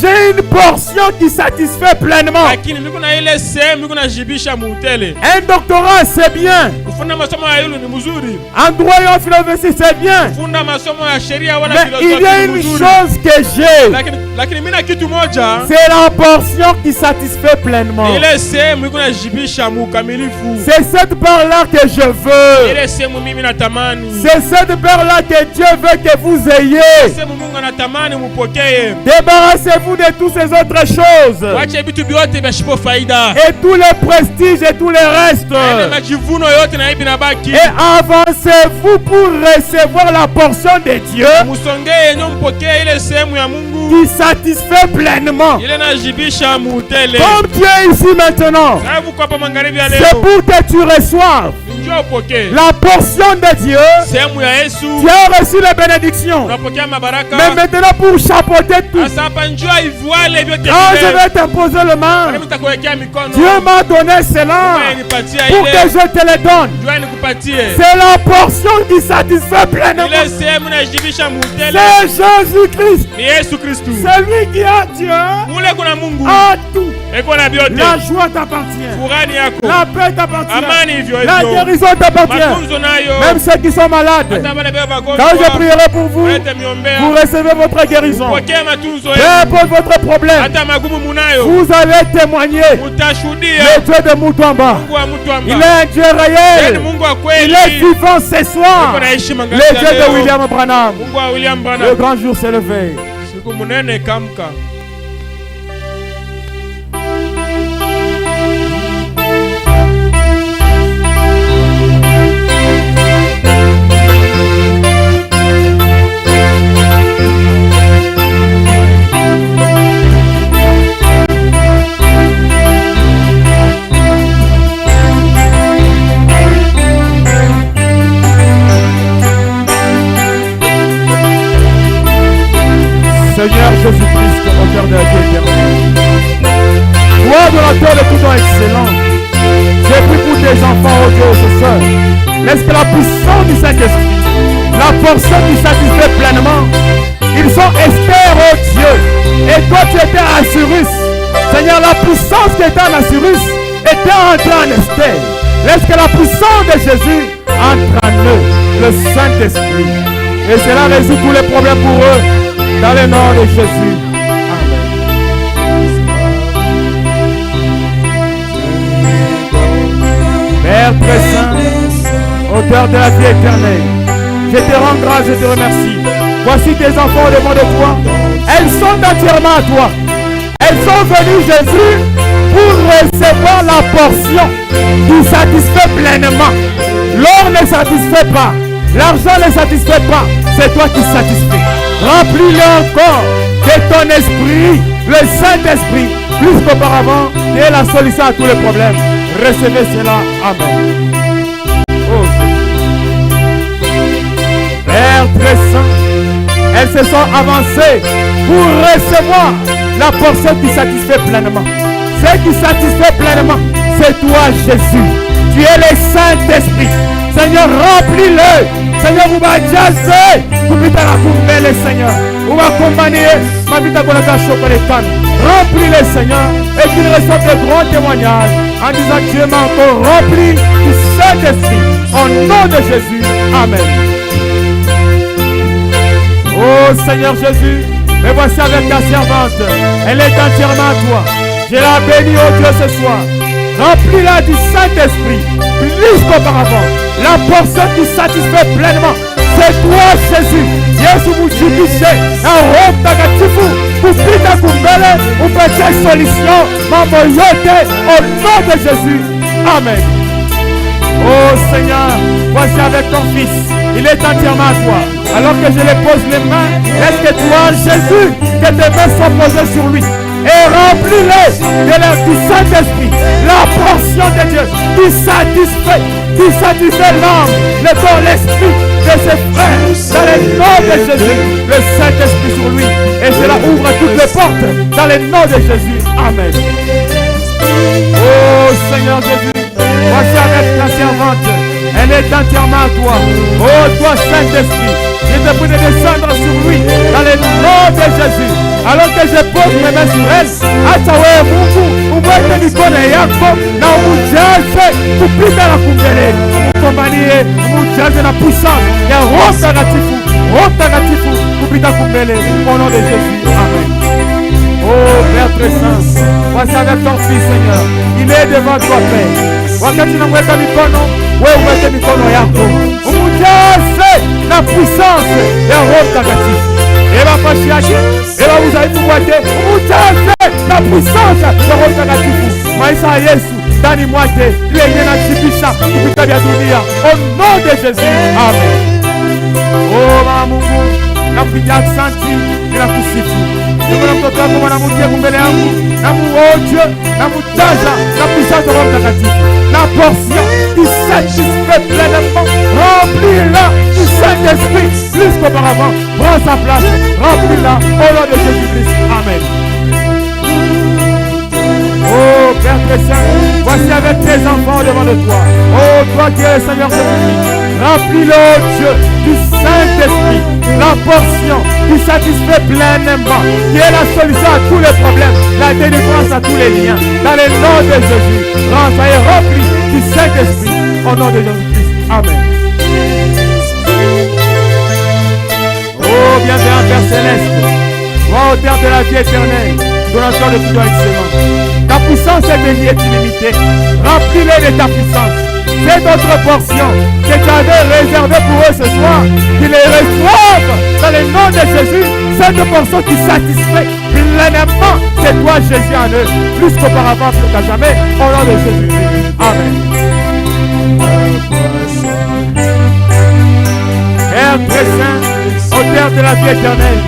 Speaker 2: j'ai une portion qui satisfait pleinement. Un doctorat, c'est bien. Un droit et en philosophie, c'est bien. Mais il y a une chose que j'ai. C'est la portion qui satisfait pleinement. C'est cette part-là que je veux. C'est cette part-là que Dieu veut que vous ayez. Débarrassez-vous de toutes ces autres choses. Et tous les prestiges et tous les restes. Et avancez-vous pour recevoir la portion de Dieu qui satisfait pleinement. Comme tu es ici maintenant, c'est pour que tu reçoives la portion de Dieu. Tu as reçu les bénédictions. Mais maintenant pour chapeauter tout, quand je vais t'imposer le main, Dieu m'a donné cela pour que je te le donne. C'est la portion qui satisfait pleinement. C'est Jésus-Christ. Celui qui a Dieu a tout. La joie t'appartient. La paix t'appartient. La guérison t'appartient. Même ceux qui sont malades, quand je prierai pour vous, vous recevez votre guérison. Peu importe votre problème, vous allez témoigner. Le Dieu de Mutuamba, il est un Dieu réel. Il est vivant ce soir. Le Dieu de William Branham. Le grand jour s'est levé. Seigneur Jésus-Christ, auteur de la vie éternelle, toi, adorateur de tout temps excellent, j'ai pris pour tes enfants, oh Dieu, ce soir. Laisse que la puissance du Saint-Esprit, la portion qui satisfait pleinement, ils sont Esther, oh Dieu, et toi tu étais à Assyrus. Seigneur, la puissance qui était en Assyrus était entrée en Esther. Laisse que la puissance de Jésus entre en eux, le Saint-Esprit, et cela résout tous les problèmes pour eux. Dans le nom de Jésus. Amen. Père très saint, auteur de la vie éternelle, je te rends grâce, je te remercie. Voici tes enfants devant de toi. Elles sont entièrement à toi. Elles sont venues, Jésus, pour recevoir la portion qui satisfait pleinement. L'or ne satisfait pas. L'argent ne satisfait pas. C'est toi qui satisfais. Remplis-le encore de ton esprit, le Saint-Esprit, plus qu'auparavant, et la solution à tous les problèmes. Recevez cela. Amen. Oh. Père très saint, elles se sont avancées pour recevoir la portion qui satisfait pleinement. Ce qui satisfait pleinement, c'est toi, Jésus. Tu es le Saint-Esprit. Seigneur, remplis-le. Seigneur, vous m'avez jazzé. Vous m'avez couvert le Seigneur. Vous m'avez accompagné. Ma vie t'a chocolat. Remplis-le, Seigneur. Et qu'il reçoive de grands témoignages en disant Dieu m'a encore rempli du Saint-Esprit. Au nom de Jésus. Amen. Oh Seigneur Jésus, me voici avec ta servante. Elle est entièrement à toi. Je la bénis, oh Dieu, ce soir. Remplis-la du Saint-Esprit, plus qu'auparavant. La portion qui satisfait pleinement. C'est toi, Jésus. Yesu mujibishe na Roho Mtakatifu kupita kumbele upatie solution mambo yote au nom de Jésus. Amen. Oh Seigneur, voici avec ton fils. Il est entièrement à toi. Alors que je lui pose les mains, est-ce que toi, Jésus, que tes mains sont posées sur lui et remplis-les du Saint-Esprit, la portion de Dieu qui satisfait l'âme, le corps, l'esprit de ses frères, dans le nom de Jésus, le Saint-Esprit sur lui, et cela ouvre toutes les portes, dans le nom de Jésus. Amen. Oh Seigneur Jésus, voici avec ta servante, elle est entièrement à toi. Oh toi Saint-Esprit, je te prie de descendre sur lui, dans le nom de Jésus. Alors que je pose mes mains sur elle, acha wewe Mungu uweke mikono yako na umujaze kupita na kumbele, umukombanie, umujaze na puissance ya Roho Mtakatifu kupita kumbele, au nom de Jésus. Amen. Oh Père très saint, voici avec ton fils Seigneur, il est devant toi Père. Wakati unamweka mikono, wewe uweke mikono yako, umujaze na puissance ya Roho Mtakatifu. Eva fashi yake, eva udhaifu wake, umujaze na puissance ya Roho Mtakatifu. Maisha ya Yesu ndani mwake, ile yenye inashibisha kupita vya dunia. Au nom de Jésus. Amen. Oh Mama Mungu, nakupigia asante, ninakusifu. Ndio mtoto wako mwanamke mbele yangu, na muoje, na mutaja, na puissance ya Roho Mtakatifu. La portion qui satisfait pleinement, remplis-la du Saint-Esprit plus qu'auparavant. Prends sa place, remplis-la au nom de Jésus-Christ. Amen. Oh Père très saint, voici avec tes enfants devant de toi. Oh toi qui es le Seigneur Jésus-Christ, remplis-le, oh Dieu, du Saint-Esprit, la portion qui satisfait pleinement, qui est la solution à tous les problèmes, la délivrance à tous les liens. Dans le nom de Jésus, soyez remplis du Saint-Esprit, au nom de Jésus-Christ. Amen. Oh bienveillant Père Céleste, toi auteur de la vie éternelle, donateur de tout excellent. Ta puissance est bénie et illimitée. Remplis-les de ta puissance. C'est notre portion que tu avais réservée pour eux ce soir. Qu'ils les reçoivent dans le nom de Jésus. Cette portion qui satisfait pleinement. C'est toi Jésus en eux. Plus qu'auparavant, plus qu'à jamais. Au nom de Jésus. Amen. Père très saint, auteur de la vie éternelle,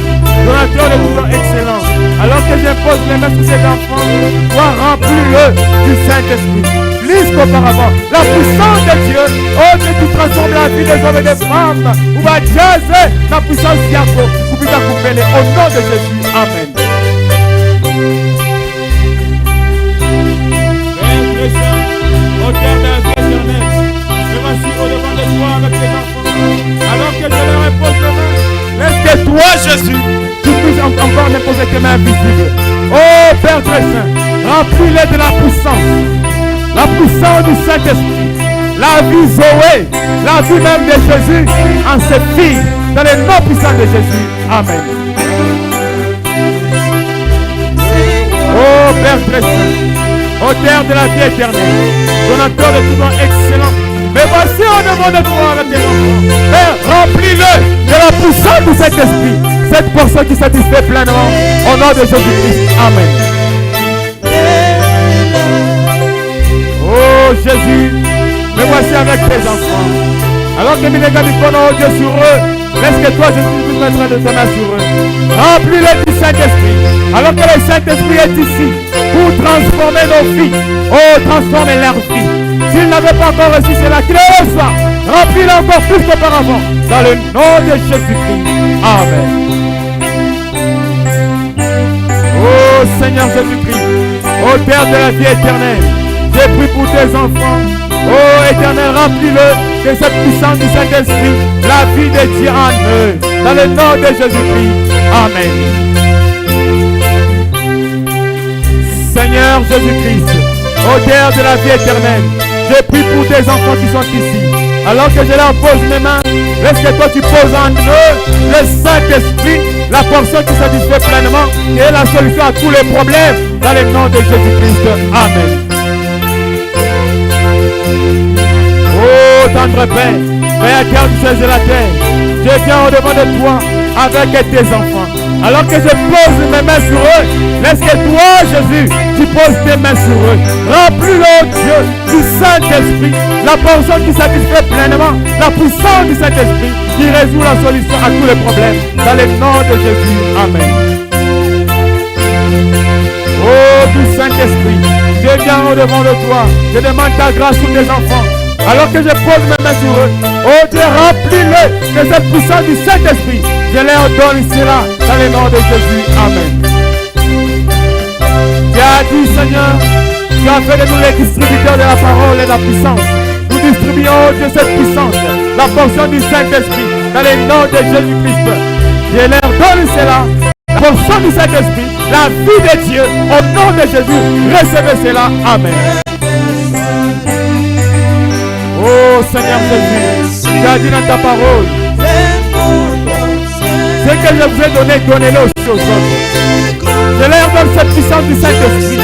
Speaker 2: donateur de tout excellent. Alors que j'impose les mains sur ces enfants, toi remplis-le du Saint-Esprit, plus qu'auparavant. La puissance de Dieu, oh Dieu, qui transforme la vie des hommes et des femmes, ou va jaser la puissance d'Yako, pour bien couper au nom de Jésus. Amen. Père très saint, auteur de la vie éternelle, je m'assieds au-devant de toi avec tes enfants, alors que je leur impose les mains. Laisse que toi, Jésus, tu puisses encore déposer tes mains visibles. Oh Père très saint, remplis-les de la puissance du Saint-Esprit, la vie Zoé, la vie même de Jésus en ses filles, dans le nom puissant de Jésus. Amen. Oh Père très saint, auteur de la vie éternelle, donateur de tout don excellent, mais voici au devant de toi avec tes enfants. Père, remplis-le de la puissance de cet esprit, cette portion qui satisfait pleinement au nom de Jésus-Christ. Amen. Oh Jésus, me voici avec tes enfants. Alors que mes gars oh Dieu sur eux, laisse que toi Jésus puisse mettre de ta main sur eux. Remplis-le du Saint-Esprit. Alors que le Saint-Esprit est ici pour transformer nos vies. Oh, transformer leur vie. S'ils n'avaient pas encore reçu cela, qu'ils le reçoivent. Remplis-le encore plus qu'auparavant. Dans le nom de Jésus-Christ. Amen. Oh Seigneur Jésus-Christ, auteur de la vie éternelle, j'ai pris pour tes enfants. Oh Éternel, remplis-le de cette puissance du Saint-Esprit, la vie de Dieu en eux. Dans le nom de Jésus-Christ. Amen. Seigneur Jésus-Christ, auteur de la vie éternelle, je prie pour tes enfants qui sont ici. Alors que je leur pose mes mains, laisse que toi tu poses en eux le Saint-Esprit, la portion qui satisfait pleinement et la solution à tous les problèmes dans le nom de Jésus-Christ. Amen. Oh tendre Père, Créateur du ciel et la terre, je viens au-devant de toi avec tes enfants. Alors que je pose mes mains sur eux, laisse que toi, Jésus, tu poses tes mains sur eux. Remplis-le, Dieu, du Saint-Esprit, la portion qui satisfait pleinement, la puissance du Saint-Esprit qui résout la solution à tous les problèmes. Dans le nom de Jésus. Amen. Oh, du Saint-Esprit, je viens au-devant de toi. Je demande ta grâce sur tes enfants. Alors que je pose mes mains sur eux, oh Dieu, remplis-le de cette puissance du Saint-Esprit. Je leur donne cela dans le nom de Jésus. Amen. Tu as dit, Seigneur, tu as fait de nous les distributeurs de la parole et de la puissance. Nous distribuons, Dieu, cette puissance, la portion du Saint-Esprit, dans le nom de Jésus-Christ. Je leur donne cela, la portion du Saint-Esprit, la vie de Dieu, au nom de Jésus. Recevez cela. Amen. Oh Seigneur Jésus, tu as dit dans ta parole, ce que je vous ai donné, donnez-le aussi aux autres. Je leur donne cette puissance du Saint-Esprit,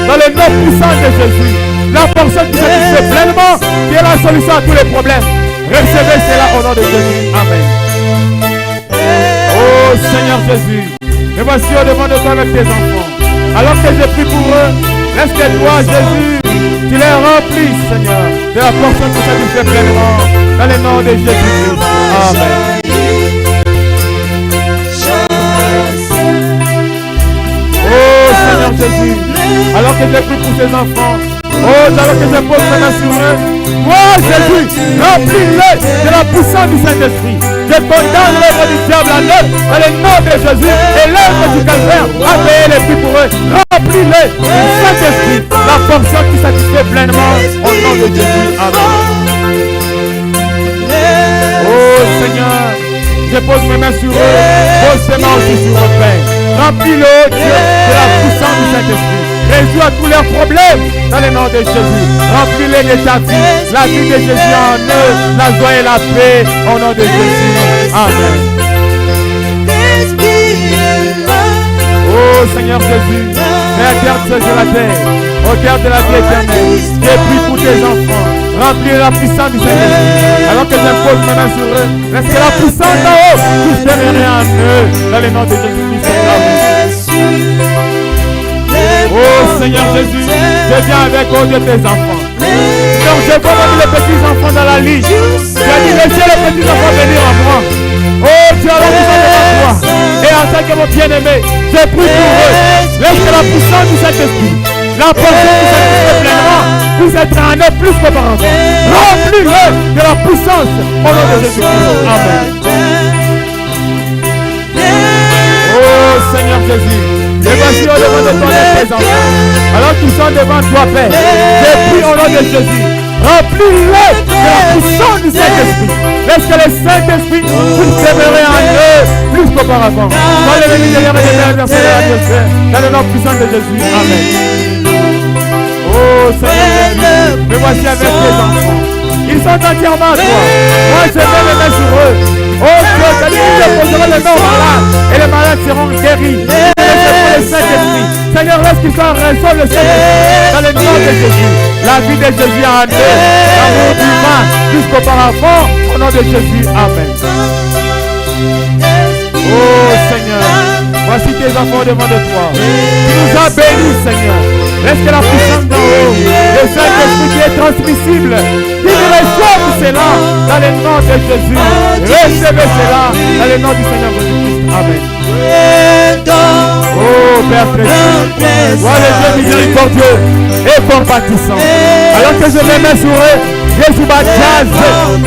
Speaker 2: dans le nom puissant de Jésus, la portion qui satisfait pleinement, qui est la solution à tous les problèmes. Recevez cela au nom de Jésus. Amen. Oh Seigneur Jésus, me voici au-devant de toi avec tes enfants. Alors que je prie pour eux, laisse que toi, Jésus, tu les remplis, Seigneur, de la portion qui satisfait pleinement, dans le nom de Jésus. Amen. Oh Seigneur Jésus, alors que je prie pour ces enfants, oh, alors que je pose mes mains sur eux, toi, Jésus, remplis-les de la puissance du Saint-Esprit. Je condamne l'œuvre du diable à l'œuvre dans le nom de Jésus et l'œuvre du calvaire à payer les prix pour eux. Remplis-les du Saint-Esprit, la portion qui satisfait pleinement au nom de Jésus. Amen. Oh Seigneur, je pose mes mains sur eux, pose tes mains aussi sur eux, Père. Remplis-le, Dieu, de la puissance du Saint-Esprit. Résous à tous leurs problèmes dans le nom de Jésus. Remplis-les de ta vie, la vie de Jésus en eux, la joie et la paix au nom de Jésus. Amen. Oh Seigneur Jésus, Créateur de la terre, auteur de la vie éternelle, je prie pour tes enfants. Remplis la puissance du Saint-Esprit. Alors que j'impose mes mains sur eux, laisse que la puissance d'en haut puisse demeurer en eux dans le nom de Jésus-Christ. Amen. Oh Seigneur Jésus, je viens avec Dieu tes enfants. Donc je vois même les petits enfants dans la ligne. Tu as dit laissez les petits enfants venir à moi. Oh Dieu, alors nous sommes devant toi. Et en tant que mon bien-aimé, je prie pour eux. Laisse que la puissance du Saint-Esprit, la portion du Saint-Esprit pleinement, puisse être en eux plus qu'auparavant. Remplis-le de la puissance au nom de Jésus-Christ. Amen. Oh Seigneur Jésus, et voici au-devant de toi tes enfants. Alors qu'ils sont devant toi, Père, je prie au nom de Jésus. Remplis-les de la puissance du Saint-Esprit. Laisse que le Saint-Esprit puisse demeurer en eux plus qu'auparavant. Dans le béni de l'heure et de l'adversaire, dans le nom puissant de Jésus. Amen. Oh Seigneur Jésus, me voici avec tes enfants. Ils sont entièrement à toi. Moi, je mets les mains sur eux. Oh Dieu, je poserai le nom malade et les malades seront guéris. Le Saint-Esprit. Seigneur, laisse qu'ils soient reçus le Saint-Esprit dans le nom de Jésus. La vie de Jésus en eux, l'amour divin jusqu'auparavant, au nom de Jésus. Amen. Oh Seigneur, voici tes enfants devant de toi. Tu nous as bénis, Seigneur. Laisse que la puissance d'en haut, le Saint-Esprit qui est transmissible, qui nous reçoive cela dans le nom de Jésus. Recevez cela dans le nom du Seigneur Jésus-Christ. Amen. Oh Père précieux, vois le Dieu miséricordieux et compatissant. Alors que je les mets sur eux, Jésus baptise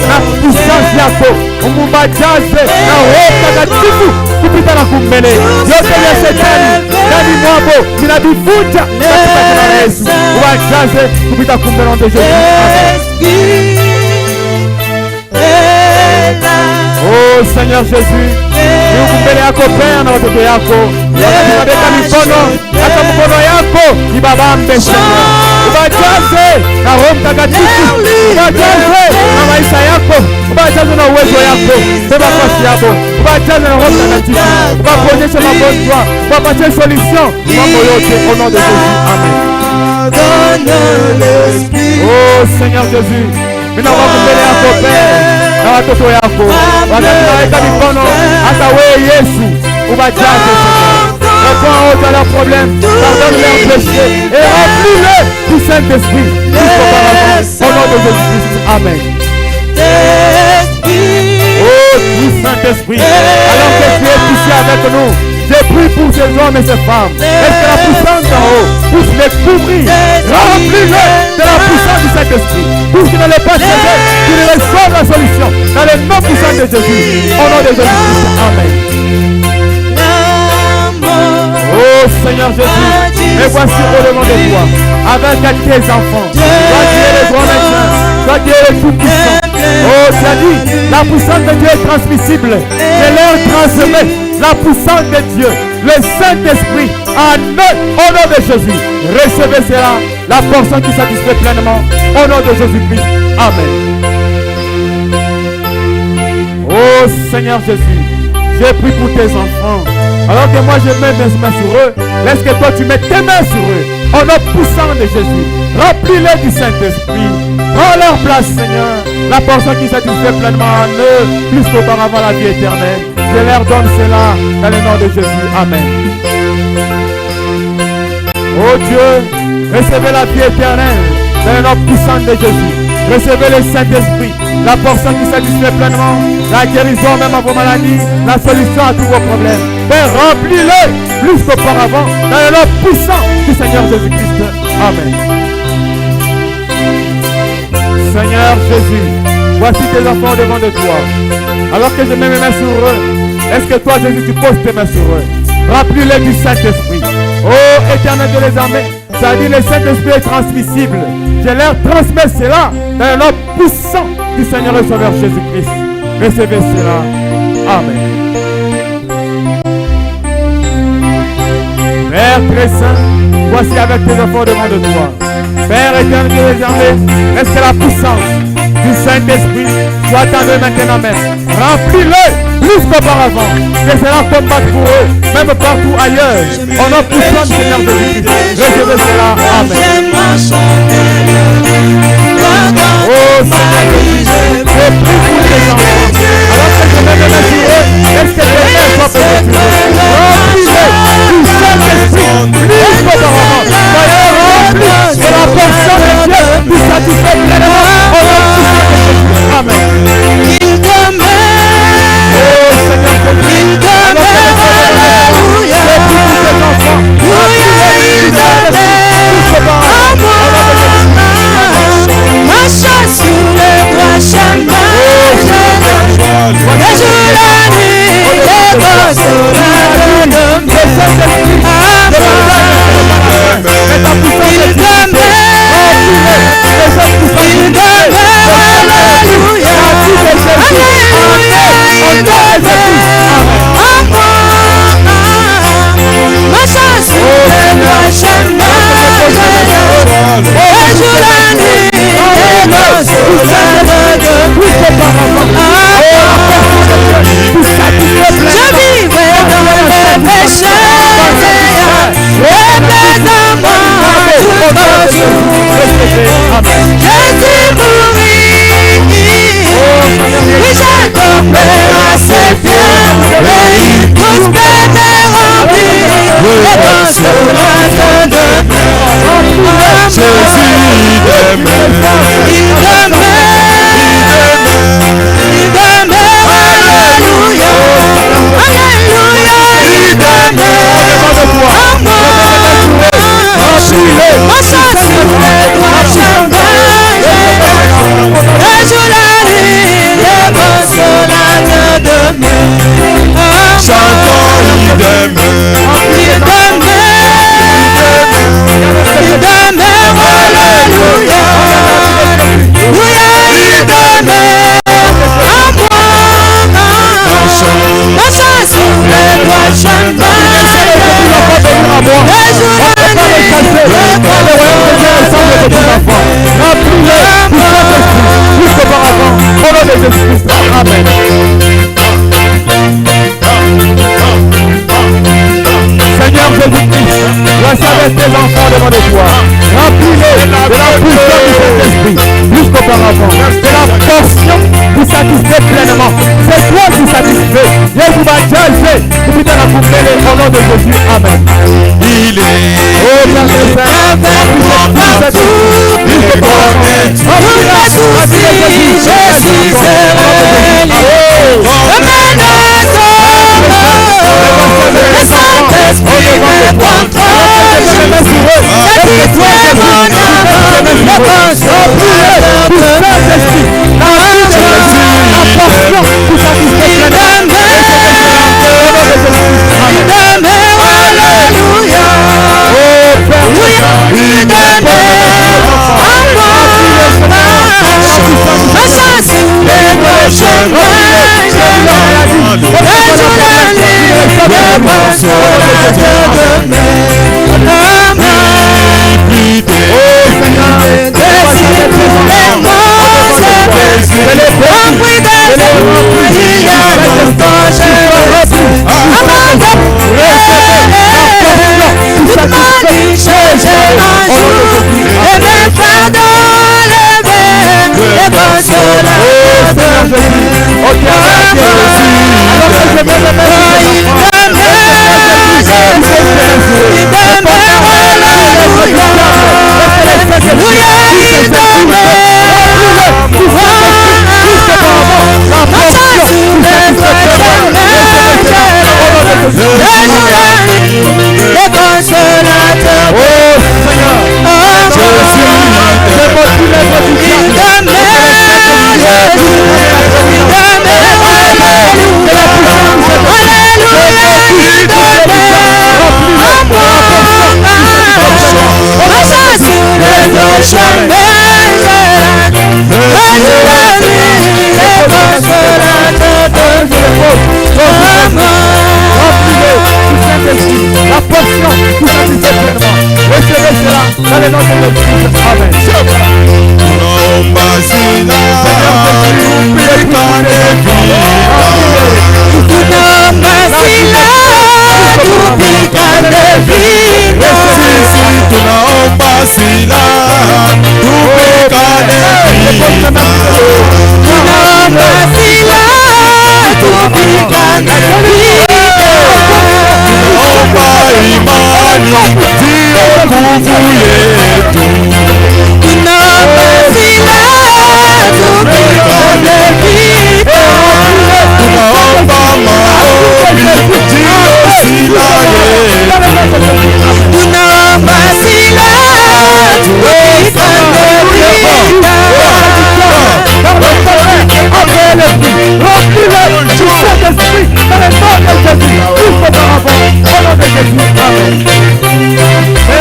Speaker 2: la puissance yako. On baptise la robe takatifu kupita na kumbele. Yote ya shetani ndani mwako vinavivunja katika jina la Yesu. Baptise kupita kumbele de Jésus. Oh Seigneur Jésus, yuko mbele yako Père na watoto yako. Tunabeka mikono hata mkono yako ibabambe Seigneur. Ubajaze na Roho Mtakatifu. Ubajaze na maisha yako, ubajaze na uwezo yako, beba nafasi yako, ubajaze na Roho Mtakatifu, ubakuonyeshe magonjwa, ubapatie solution, mambo yote au nom de Jésus. Amen. Oh Seigneur Jésus, ninaomba mbele yako Père na watoto yako, wakati naweka mikono hata wewe Yesu, ubajaze Seigneur. Réponds à leurs problèmes, pardonne leurs péchés et remplis-les du Saint-Esprit jusqu'auparavant. Au nom de Jésus-Christ. Amen. Oh, du Saint-Esprit, alors que tu es ici avec nous, je prie pour ces hommes et ces femmes. Est-ce que la puissance d'en haut puisse les couvrir? Remplis-les de la puissance du Saint-Esprit. Pour qu'ils ne les pas chercher, qu'ils reçoivent la solution dans le nom puissant de Jésus. Au nom de Jésus-Christ. Amen. Oh Seigneur Jésus, et voici au-devant de toi, avec tes enfants, toi qui es le grand médecin, toi qui es le tout-puissant. Oh, tu as dit, la puissance de Dieu est transmissible. Je leur transmets la puissance de Dieu, le Saint-Esprit, en eux, au nom de Jésus. Recevez cela, la portion qui satisfait pleinement, au nom de Jésus-Christ. Amen. Oh Seigneur Jésus, j'ai pris pour tes enfants. Alors que moi je mets mes mains sur eux, laisse que toi tu mets tes mains sur eux. Au nom puissant de Jésus, remplis-les du Saint-Esprit. Prends leur place, Seigneur. La portion qui satisfait pleinement en eux, plus qu'auparavant la vie éternelle. Je leur donne cela dans le nom de Jésus. Amen. Oh Dieu, recevez la vie éternelle dans le nom puissant de Jésus. Recevez le Saint-Esprit, la portion qui satisfait pleinement, la guérison même à vos maladies, la solution à tous vos problèmes. Père, remplis-le plus qu'auparavant dans le nom puissant du Seigneur Jésus-Christ. Amen. Seigneur Jésus, voici tes enfants devant de toi. Alors que je mets mes mains sur eux, est-ce que toi Jésus tu poses tes mains sur eux? Remplis-les du Saint-Esprit. Oh éternel de les armées, ça dit le Saint-Esprit est transmissible. Je leur transmets cela dans le nom puissant du Seigneur et Sauveur Jésus-Christ. Recevez cela. Amen. Père très saint, voici avec tes enfants devant de toi. Père éternel de les armées, est-ce que la puissance du Saint-Esprit soit en eux maintenant même? Remplis-le plus qu'auparavant. Que cela combatte pour eux, même partout ailleurs. On a puissant du Seigneur Jésus-Christ. Recevez cela. Amen. Oh Seigneur Jésus, je prie pour tes enfants. Alors que je mets mes mains sur eux, est-ce que tes mains soient peut-être remplis-les du Saint-Esprit plus qu'auparavant. Soyez remplis de la portion de Dieu qui satisfait pleinement. On a puissant de Jésus. Amen. Oh Seigneur Jésus, je prie pour tes enfants. Remplis-les du Saint-Esprit plus qu'auparavant. auparavant. C'est la portion qui satisfait pleinement. C'est toi qui satisfait. Jésus va jaser. Vous pouvez la couper au nom de Jésus. Amen.
Speaker 3: Il est. Oh, Père de Père. Il est connaît. Jésus est le Saint-Esprit me contrôle. Satisfait mon âme. Le console
Speaker 2: Père,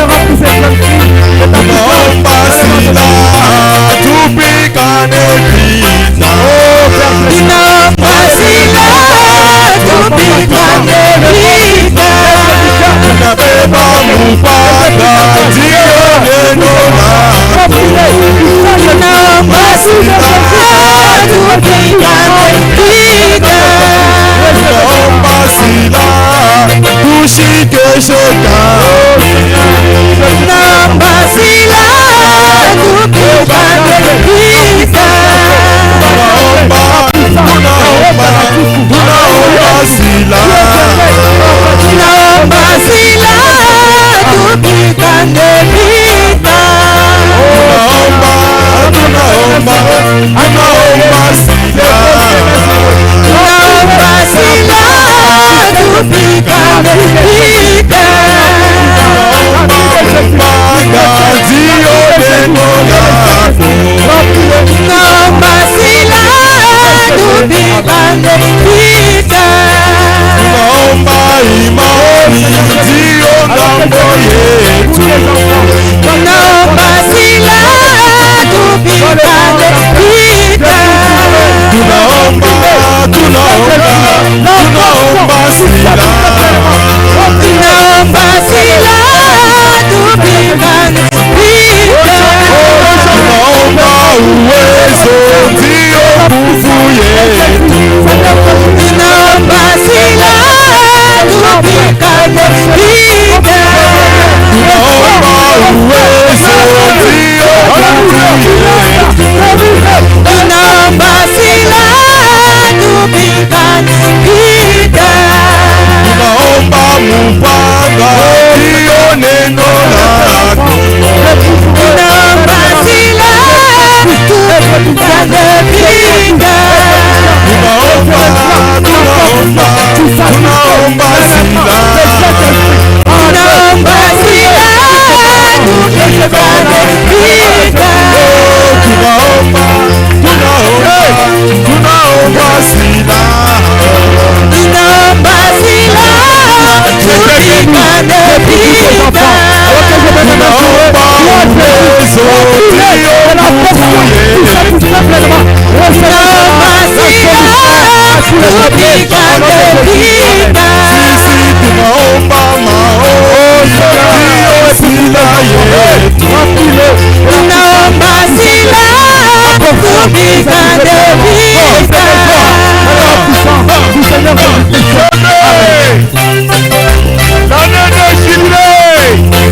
Speaker 2: remplis cette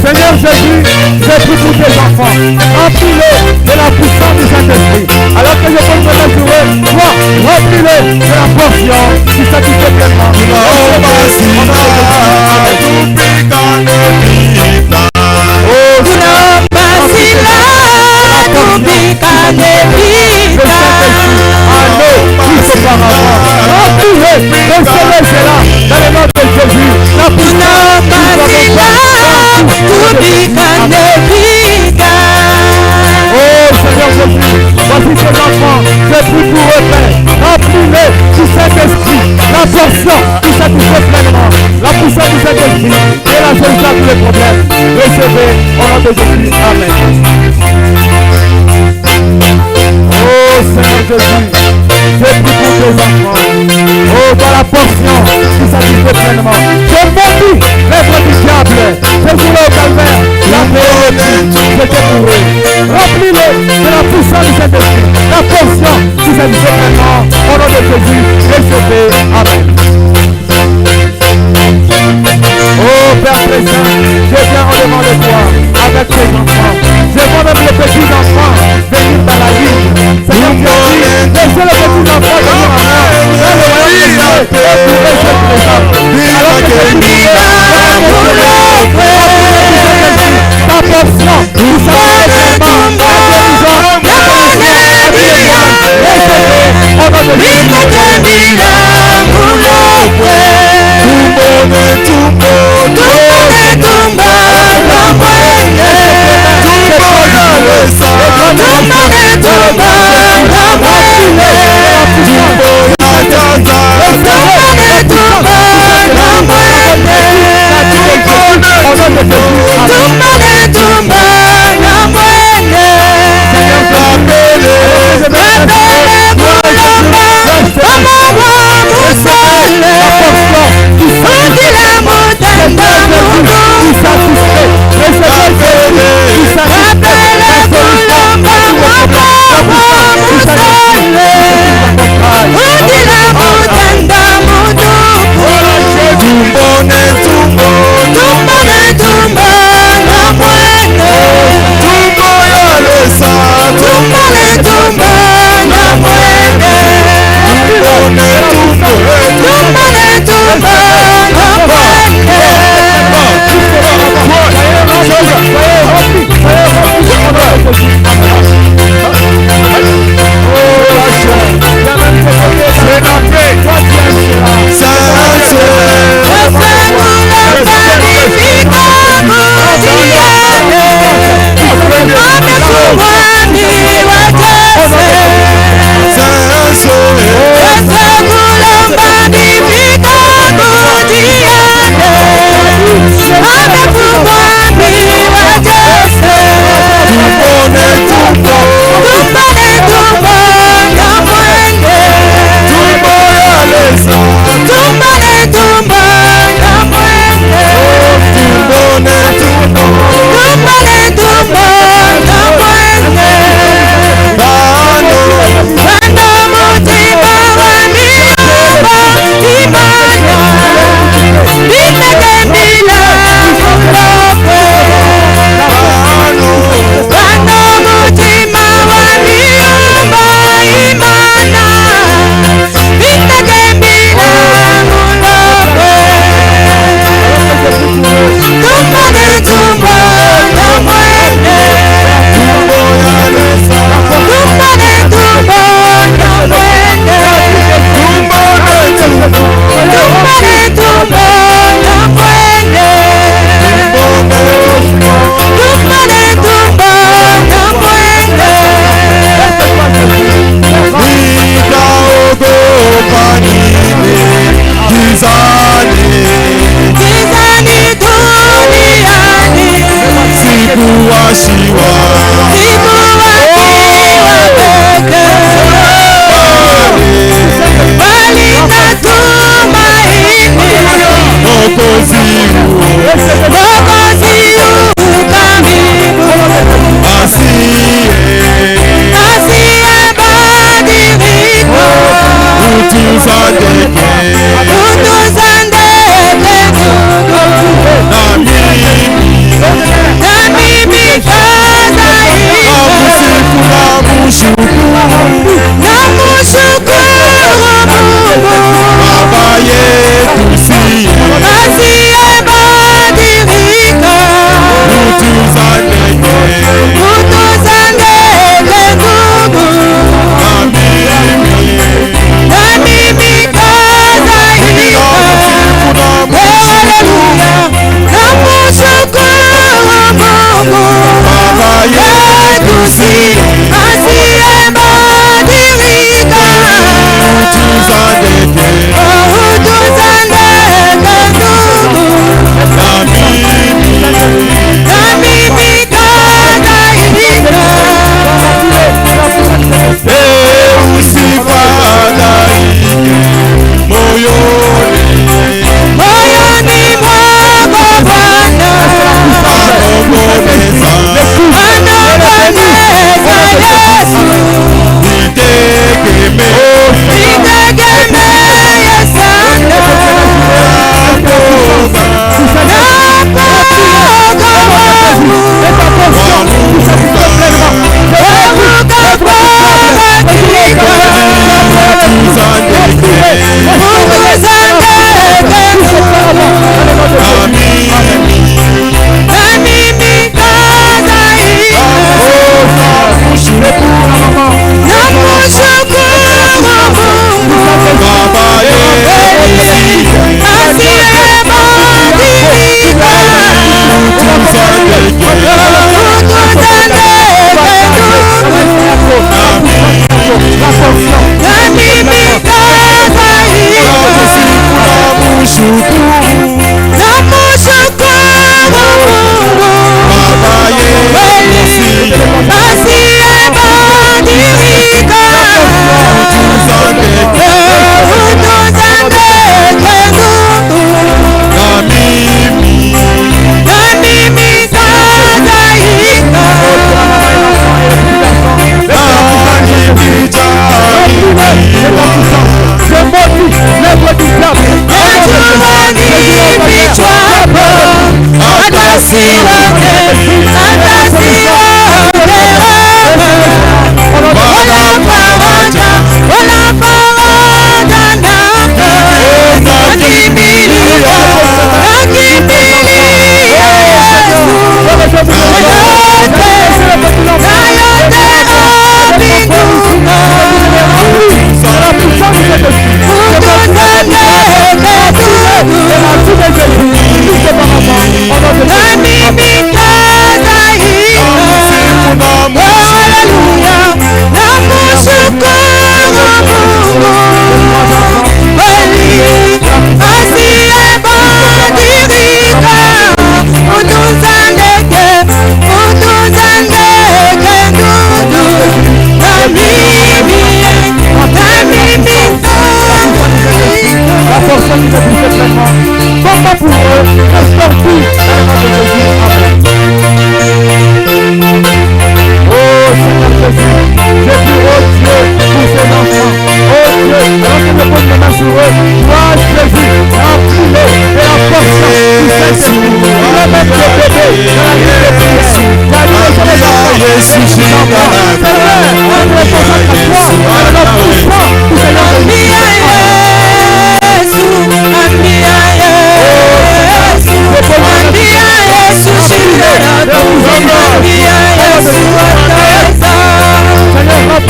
Speaker 2: Seigneur Jésus, j'ai pris pour tes enfants. Remplis-les de la puissance du Saint-Esprit. Alors que je peux me l'assurer, toi, remplis-les de la portion qui satisfait pleinement. Remplis-les, recevez cela dans le nom de Jésus. La puissance oh Seigneur Jésus, voici tes enfants, j'ai pris pour eux, Père. Remplis-les du Saint-Esprit, la portion qui satisfait pleinement, la puissance du Saint-Esprit et la solution à tous les problèmes. Recevez au nom de Jésus. Amen. Oh Seigneur Jésus, j'ai pris pour tes enfants. Oh, dans la portion qui satisfait pleinement. Je maudis l'œuvre du diable. Jésus au calvaire, la paix, j'étais pour eux. Remplis-le de la puissance du Saint-Esprit, la portion qui satisfait pleinement. Au nom de Jésus, recevez. Amen. Oh Père présent, je viens en demande de toi avec tes enfants. Je vois même les petits enfants venir dans la ligne. Seigneur Dieu, laissez les petits enfants venir à moi. Dans le royaume de Dieu, et pour eux je présente. Alors que je dis, ta portion, nous sommes vraiment la guérison, la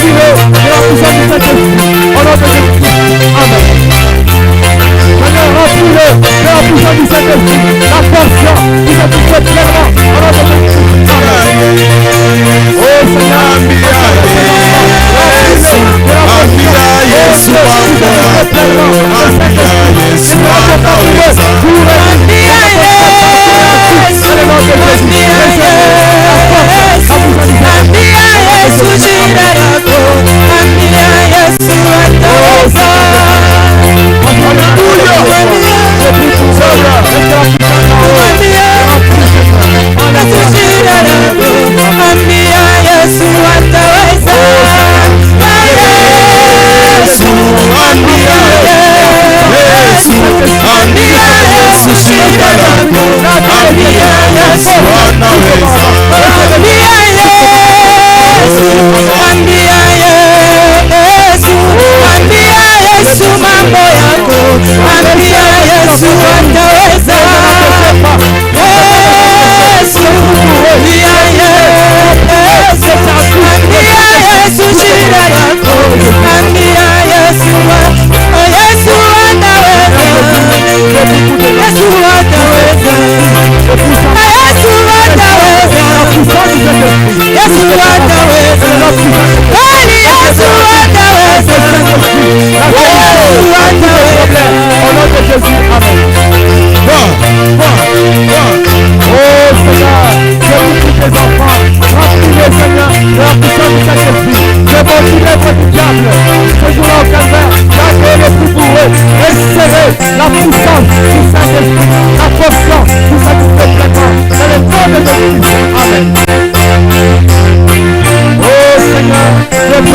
Speaker 2: remplis-le de la puissance du Saint-Esprit. Au nom de Jésus. Amen. Seigneur, remplis-le de la puissance du Saint-Esprit. La portion qui satisfait pleinement. Au nom de Jésus. Amen. Oh Seigneur,
Speaker 3: Holy,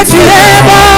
Speaker 3: Tu es bon.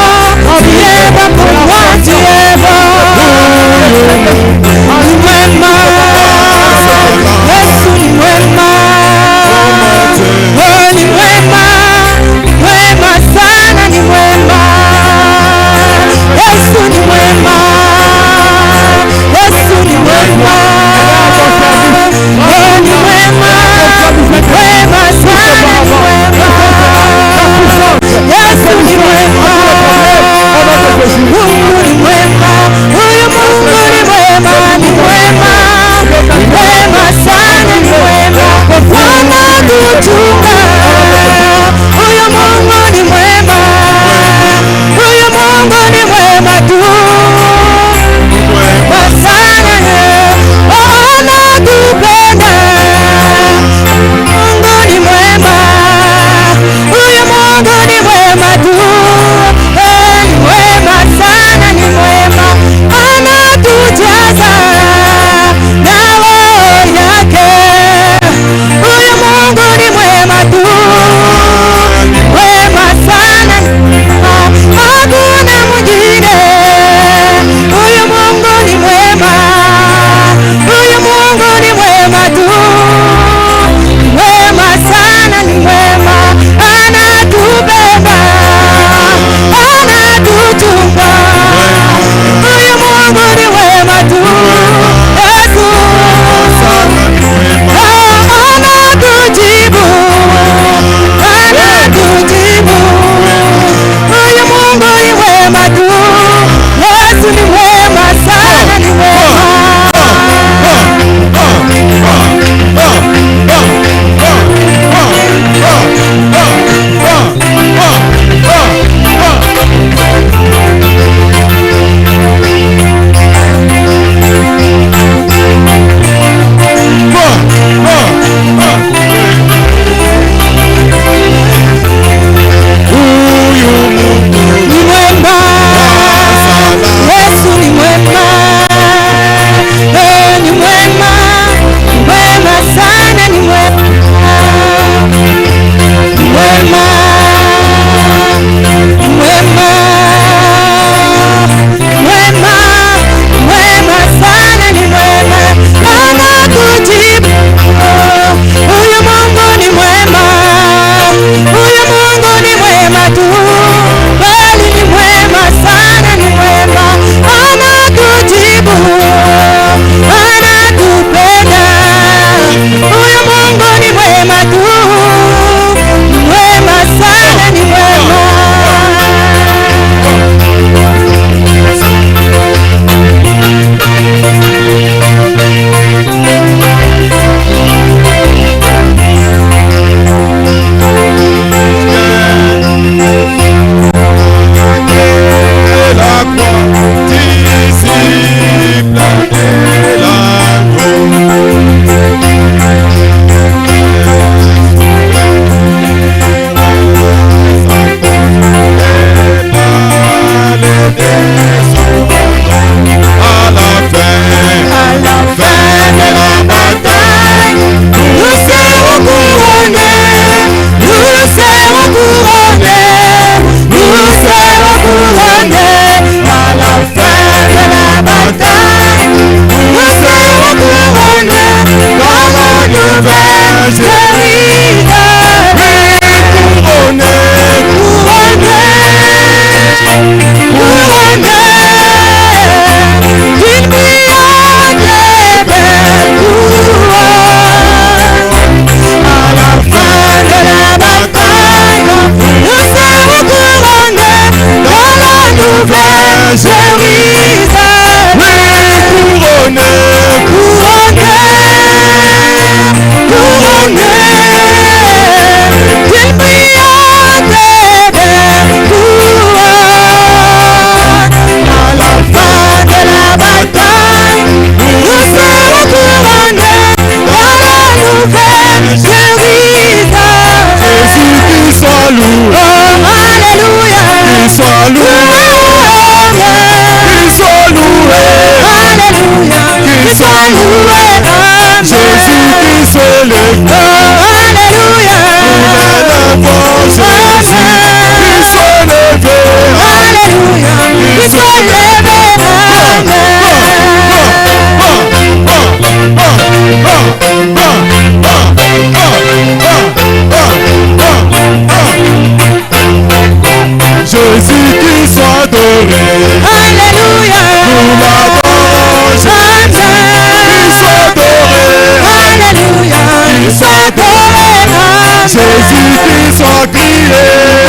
Speaker 3: Jésus soit crié.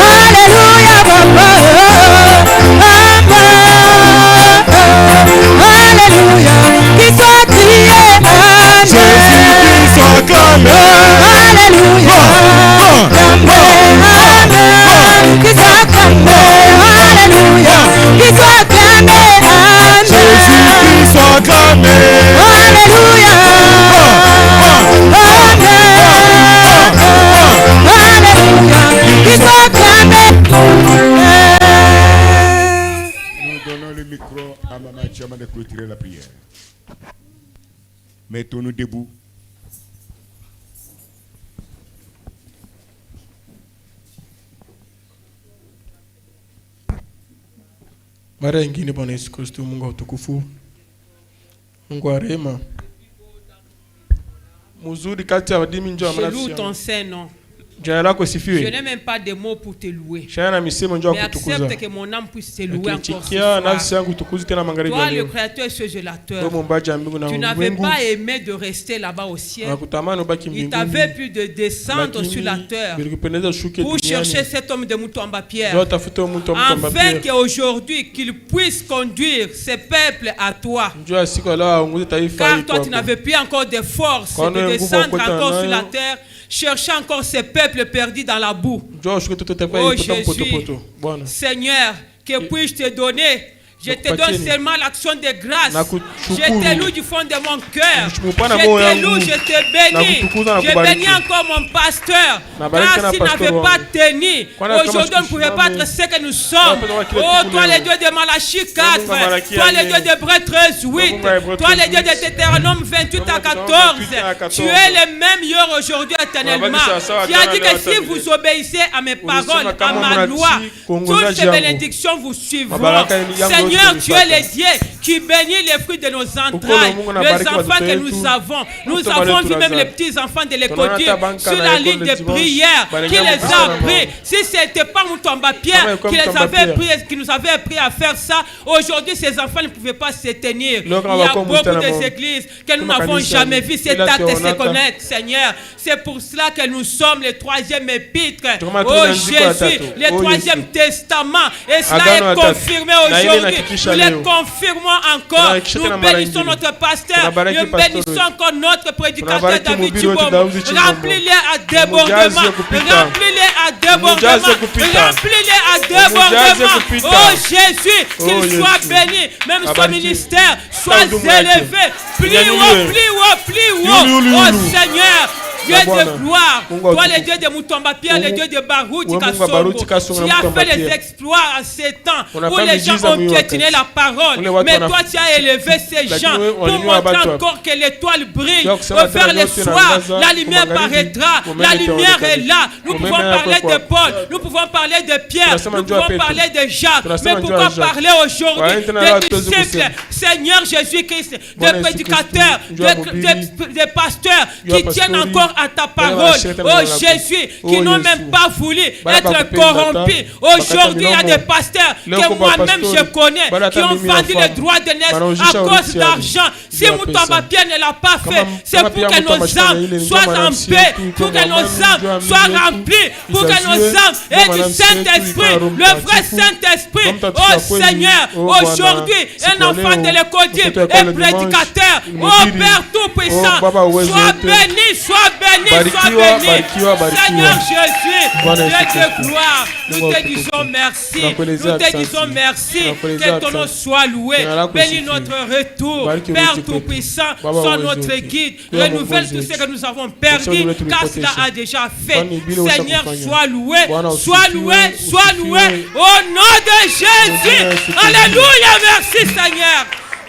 Speaker 3: Alléluia, papa. Alléluia, qu'il soit crié. Jésus qui soit clamé. Alléluia. Qu'il soit clamé. Alléluia. Qu'il soit clamé. Jésus qui soit clamé. Alléluia.
Speaker 2: Nous donnons le micro à Maman Tchama de clôturer la prière. Mettons-nous debout.
Speaker 1: Mara ingine Bwana Yesu Kristo, Mungu wa utukufu, Mungu wa rehema, muzuri kati ya wadimi njoo
Speaker 4: Je loue ton Saint-Nom.
Speaker 1: Je
Speaker 4: n'ai même pas de mots pour te louer. Mais accepte que mon âme puisse te louer encore ce soir. Toi, le Créateur et ce gélateur, tu n'avais pas aimé de rester là-bas au ciel. Il t'avait pu de descendre sur la terre pour chercher cet homme de Mutomba Pierre, afin qu'aujourd'hui, qu'il puisse conduire ses peuples à toi. Car toi, tu n'avais plus encore de force de descendre encore sur la terre, cherchant encore ces peuples perdus dans la boue. Oh Jésus, Seigneur, que puis-je te donner? Je te donne seulement l'action de grâce. Je te loue du fond de mon cœur. Je te loue, je te bénis. Je bénis encore mon pasteur. Car s'il n'avait pas tenu, aujourd'hui on ne pouvait pas être ce que nous sommes. Oh, toi le Dieu de Malachie 4, toi le Dieu d'Hébreux 13:8, toi le Dieu de Deutéronome 28-14. Tu es le même hier, aujourd'hui, éternellement. Tu as dit que si vous obéissez à mes paroles, à ma loi, toutes ces bénédictions vous suivront. Seigneur, tu es le Dieu qui bénit les fruits de nos entrailles, les enfants que nous avons. Nous avons vu même les petits-enfants de l'école sur la ligne de prière qui les a pris. Si ce n'était pas Mutomba Pierre qui nous avait appris à faire ça, aujourd'hui ces enfants ne pouvaient pas se tenir. Il y a beaucoup d'églises que nous n'avons jamais vu cet acte se connaître, Seigneur. C'est pour cela que nous sommes le 3e épître, oh Jésus, le 3e testament. Et cela est confirmé aujourd'hui. Nous les confirmons encore. Nous bénissons notre pasteur. Nous bénissons encore notre prédicateur David Chibom. Remplis-les à débordement. Remplis-les à débordement. Remplis-les à débordement. Oh Jésus, qu'il soit béni. Même son ministère soit élevé. Plus haut, plus haut, plus haut. Oh Seigneur, Dieu de gloire, toi le Dieu de Mutomba Pierre, le Dieu de Baruti Kasongo, tu as fait les exploits en ces temps où les gens ont piétiné la parole, mais toi tu as élevé ces gens pour montrer encore que l'étoile brille. Au faire le soir, la lumière paraîtra, la lumière est là. Nous pouvons parler de Paul, nous pouvons parler de Pierre, nous pouvons parler de Jacques, mais pourquoi parler aujourd'hui des disciples, Seigneur Jésus-Christ, des prédicateurs, des pasteurs qui tiennent encore à ta parole, oh Jésus, qui n'ont même pas voulu être corrompus. Aujourd'hui, il y a des pasteurs que moi-même je connais qui ont vendu le droit de naître à cause d'argent. Si Mutomba Pierre ne l'a pas fait, c'est pour que nos âmes soient en paix, pour que nos âmes soient remplies, pour que nos âmes aient du Saint-Esprit, le vrai Saint-Esprit. Oh Seigneur, aujourd'hui, un enfant de l'école est prédicateur. Oh Père Tout-Puissant, sois béni, sois béni, sois béni. Seigneur Jésus, Dieu de gloire, nous te disons merci. Nous te disons merci. Que ton nom soit loué. Bénis notre retour. Père Tout-Puissant, sois notre guide. Renouvelle tout ce que nous avons perdu, car cela a déjà fait. Seigneur, sois loué. Sois loué, sois loué. Au nom de Jésus. Alléluia, merci Seigneur.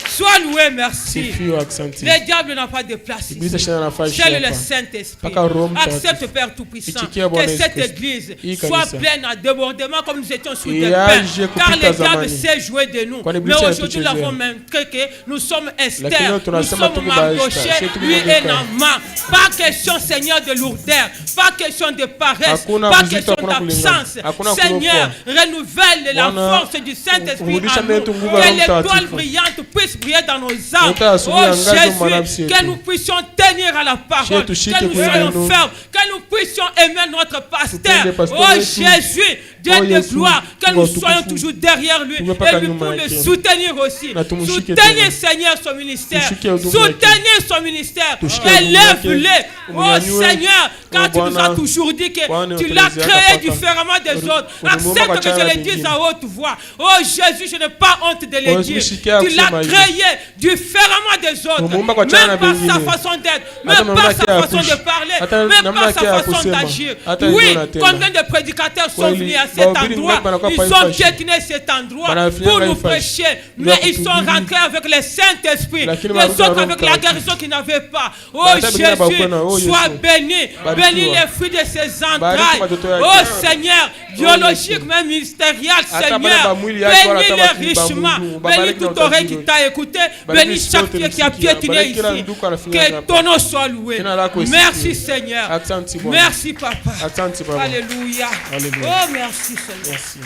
Speaker 4: Sois loué, merci. Le diable n'a pas de place ici. Seul le Saint-Esprit. Accepte, Père Tout-Puissant, que cette église soit pleine à débordement comme nous étions sur des pains. Car le diable sait jouer de nous. Mais aujourd'hui, nous avons montré que nous sommes Esther, nous sommes Mardoché, lui et Naaman. Pas question, Seigneur, de lourdeur, pas question de paresse, pas question d'absence. Seigneur, renouvelle la force du Saint-Esprit en nous. Que l'étoile brillante puisse briller dans nos âmes. Oh Jésus, que nous puissions tenir à la parole, que nous soyons fermes, que nous puissions aimer notre pasteur. Oh Jésus, Dieu de gloire, que nous soyons toujours derrière lui et lui pour le soutenir aussi. Soutenir Seigneur son ministère. Soutenir son ministère. Élève-le. Oh Seigneur, car tu nous as toujours dit que tu l'as créé différemment des autres. Accepte que je le dise à haute voix. Oh Jésus, je n'ai pas honte de le dire. Tu l'as créé différemment des autres. Même par sa façon d'être, même par sa façon de parler, même par sa façon d'agir. Oui, combien de prédicateurs sont venus à cet endroit, ils ont piétiné cet endroit pour nous prêcher, mais ils sont rentrés avec le Saint-Esprit, les autres avec la guérison qu'ils n'avaient pas. Oh Jésus, sois béni, bénis les fruits de ses entrailles. Oh Seigneur, biologique, même mystériel, Seigneur, bénis-les richement, bénis toute oreille qui t'a écouté, bénis chaque pied qui a piétiné ici, que ton nom soit loué. Merci Seigneur, merci Papa. Alléluia. Oh merci Seigneur.
Speaker 1: Merci.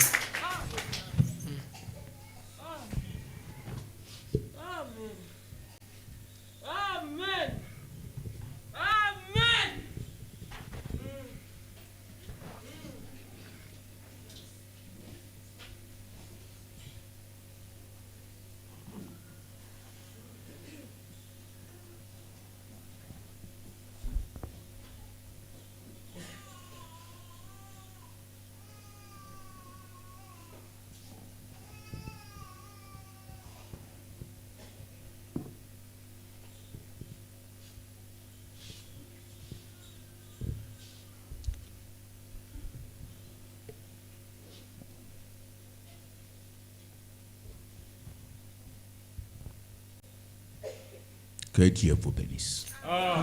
Speaker 5: Que Dieu vous bénisse.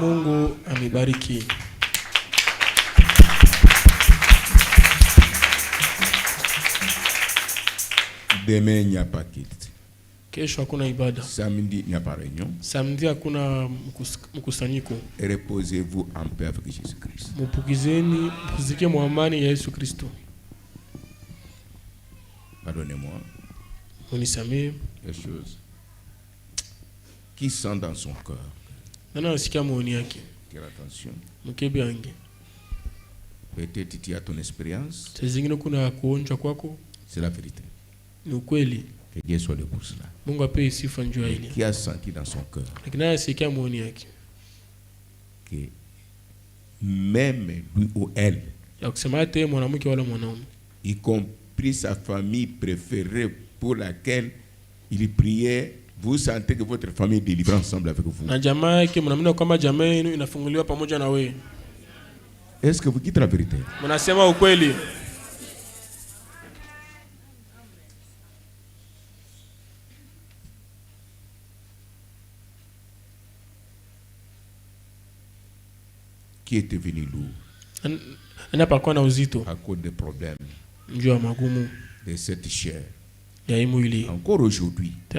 Speaker 1: Mungu amibariki.
Speaker 5: Demain, il n'y a pas quitte.
Speaker 1: Kesho hakuna ibada.
Speaker 5: Samedi, il n'y a pas réunion.
Speaker 1: Samedi hakuna mkusanyiko.
Speaker 5: Reposez-vous en paix avec Jésus-Christ.
Speaker 1: Mupumzike kwa amani ya Yesu Kristo.
Speaker 5: Pardonnez-moi.
Speaker 1: Unisamehe.
Speaker 5: Des choses qui sont dans son cœur. Quelle attention. Peut-être tu as ton expérience. C'est la vérité. Que Dieu soit le pour cela. Qui a senti dans son cœur que même lui ou elle, y compris sa famille préférée pour laquelle il priait, vous sentez que votre famille est délivrée ensemble avec vous. Est-ce que vous dites la vérité? Qui était venu lourd à cause des problèmes de cette chair? Encore aujourd'hui, qui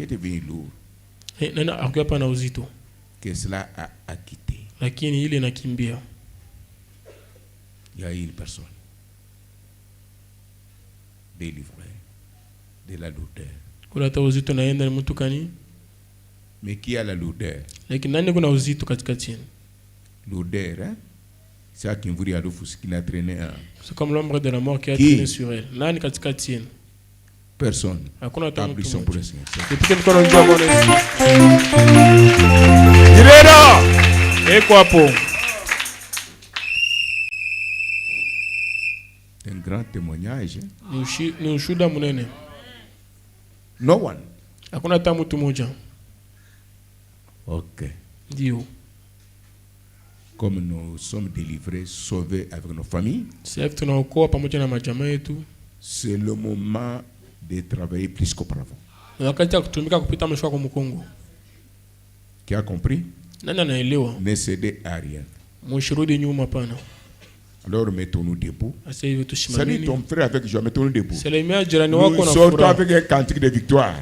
Speaker 5: était venu lourd, que cela a acquitté. Il y a une personne délivrée de la lourdeur. Mais qui a la lourdeur? L'odeur, hein? C'est à qui vous dit qui n'a traîné.
Speaker 1: C'est comme l'ombre de la mort qui a traîné sur elle.
Speaker 5: Personne. Applaudissons pour le Seigneur.
Speaker 2: Il est là. Et quoi pour?
Speaker 5: Un grand témoignage.
Speaker 1: Hein?
Speaker 5: No one. Ok.
Speaker 1: Dio.
Speaker 5: Comme nous sommes délivrés, sauvés avec nos familles, c'est le moment de travailler plus qu'auparavant. Qui a compris? Ne cédez à rien. Alors mettons-nous debout. Salut ton frère avec joie, mettons-nous debout. Nous sortons avec un cantique de victoire.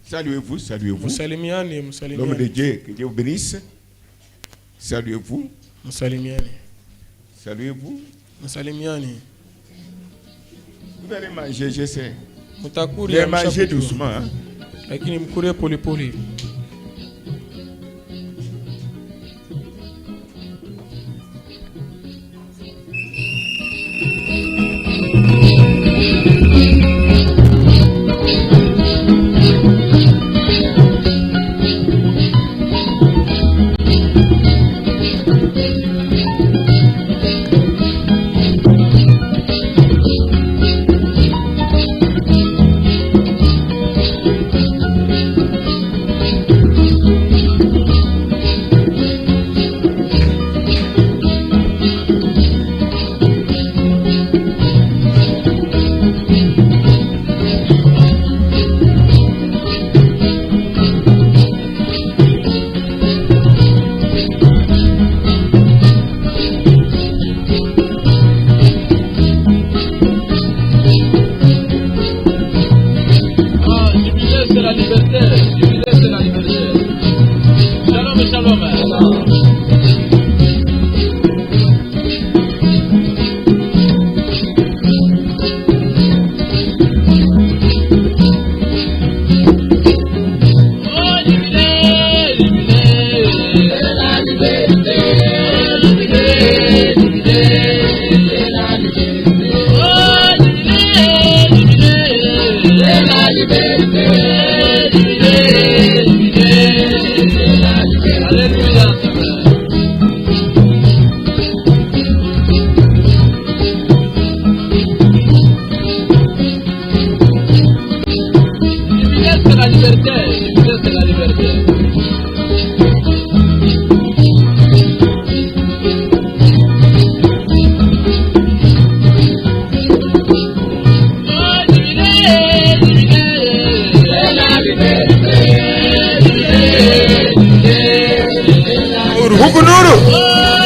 Speaker 5: Saluez-vous, saluez-vous. L'homme de Dieu, que Dieu vous bénisse. Saluez-vous. Saluez-vous. Vous allez manger, je sais. Vous allez manger doucement. Hein?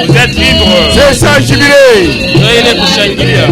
Speaker 2: Vous êtes libre.
Speaker 5: C'est ça, jubilé.
Speaker 2: Soyez kushangilia.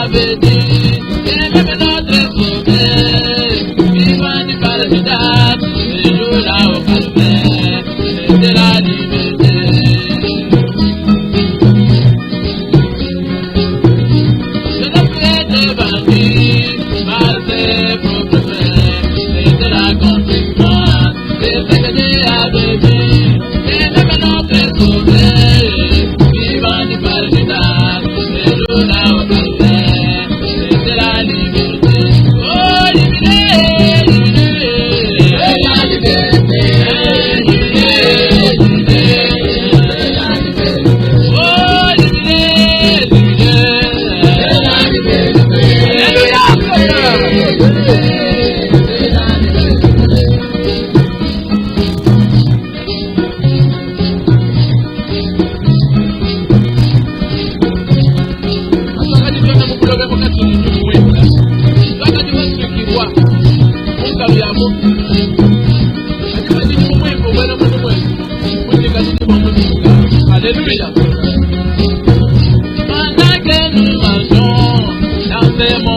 Speaker 6: Avec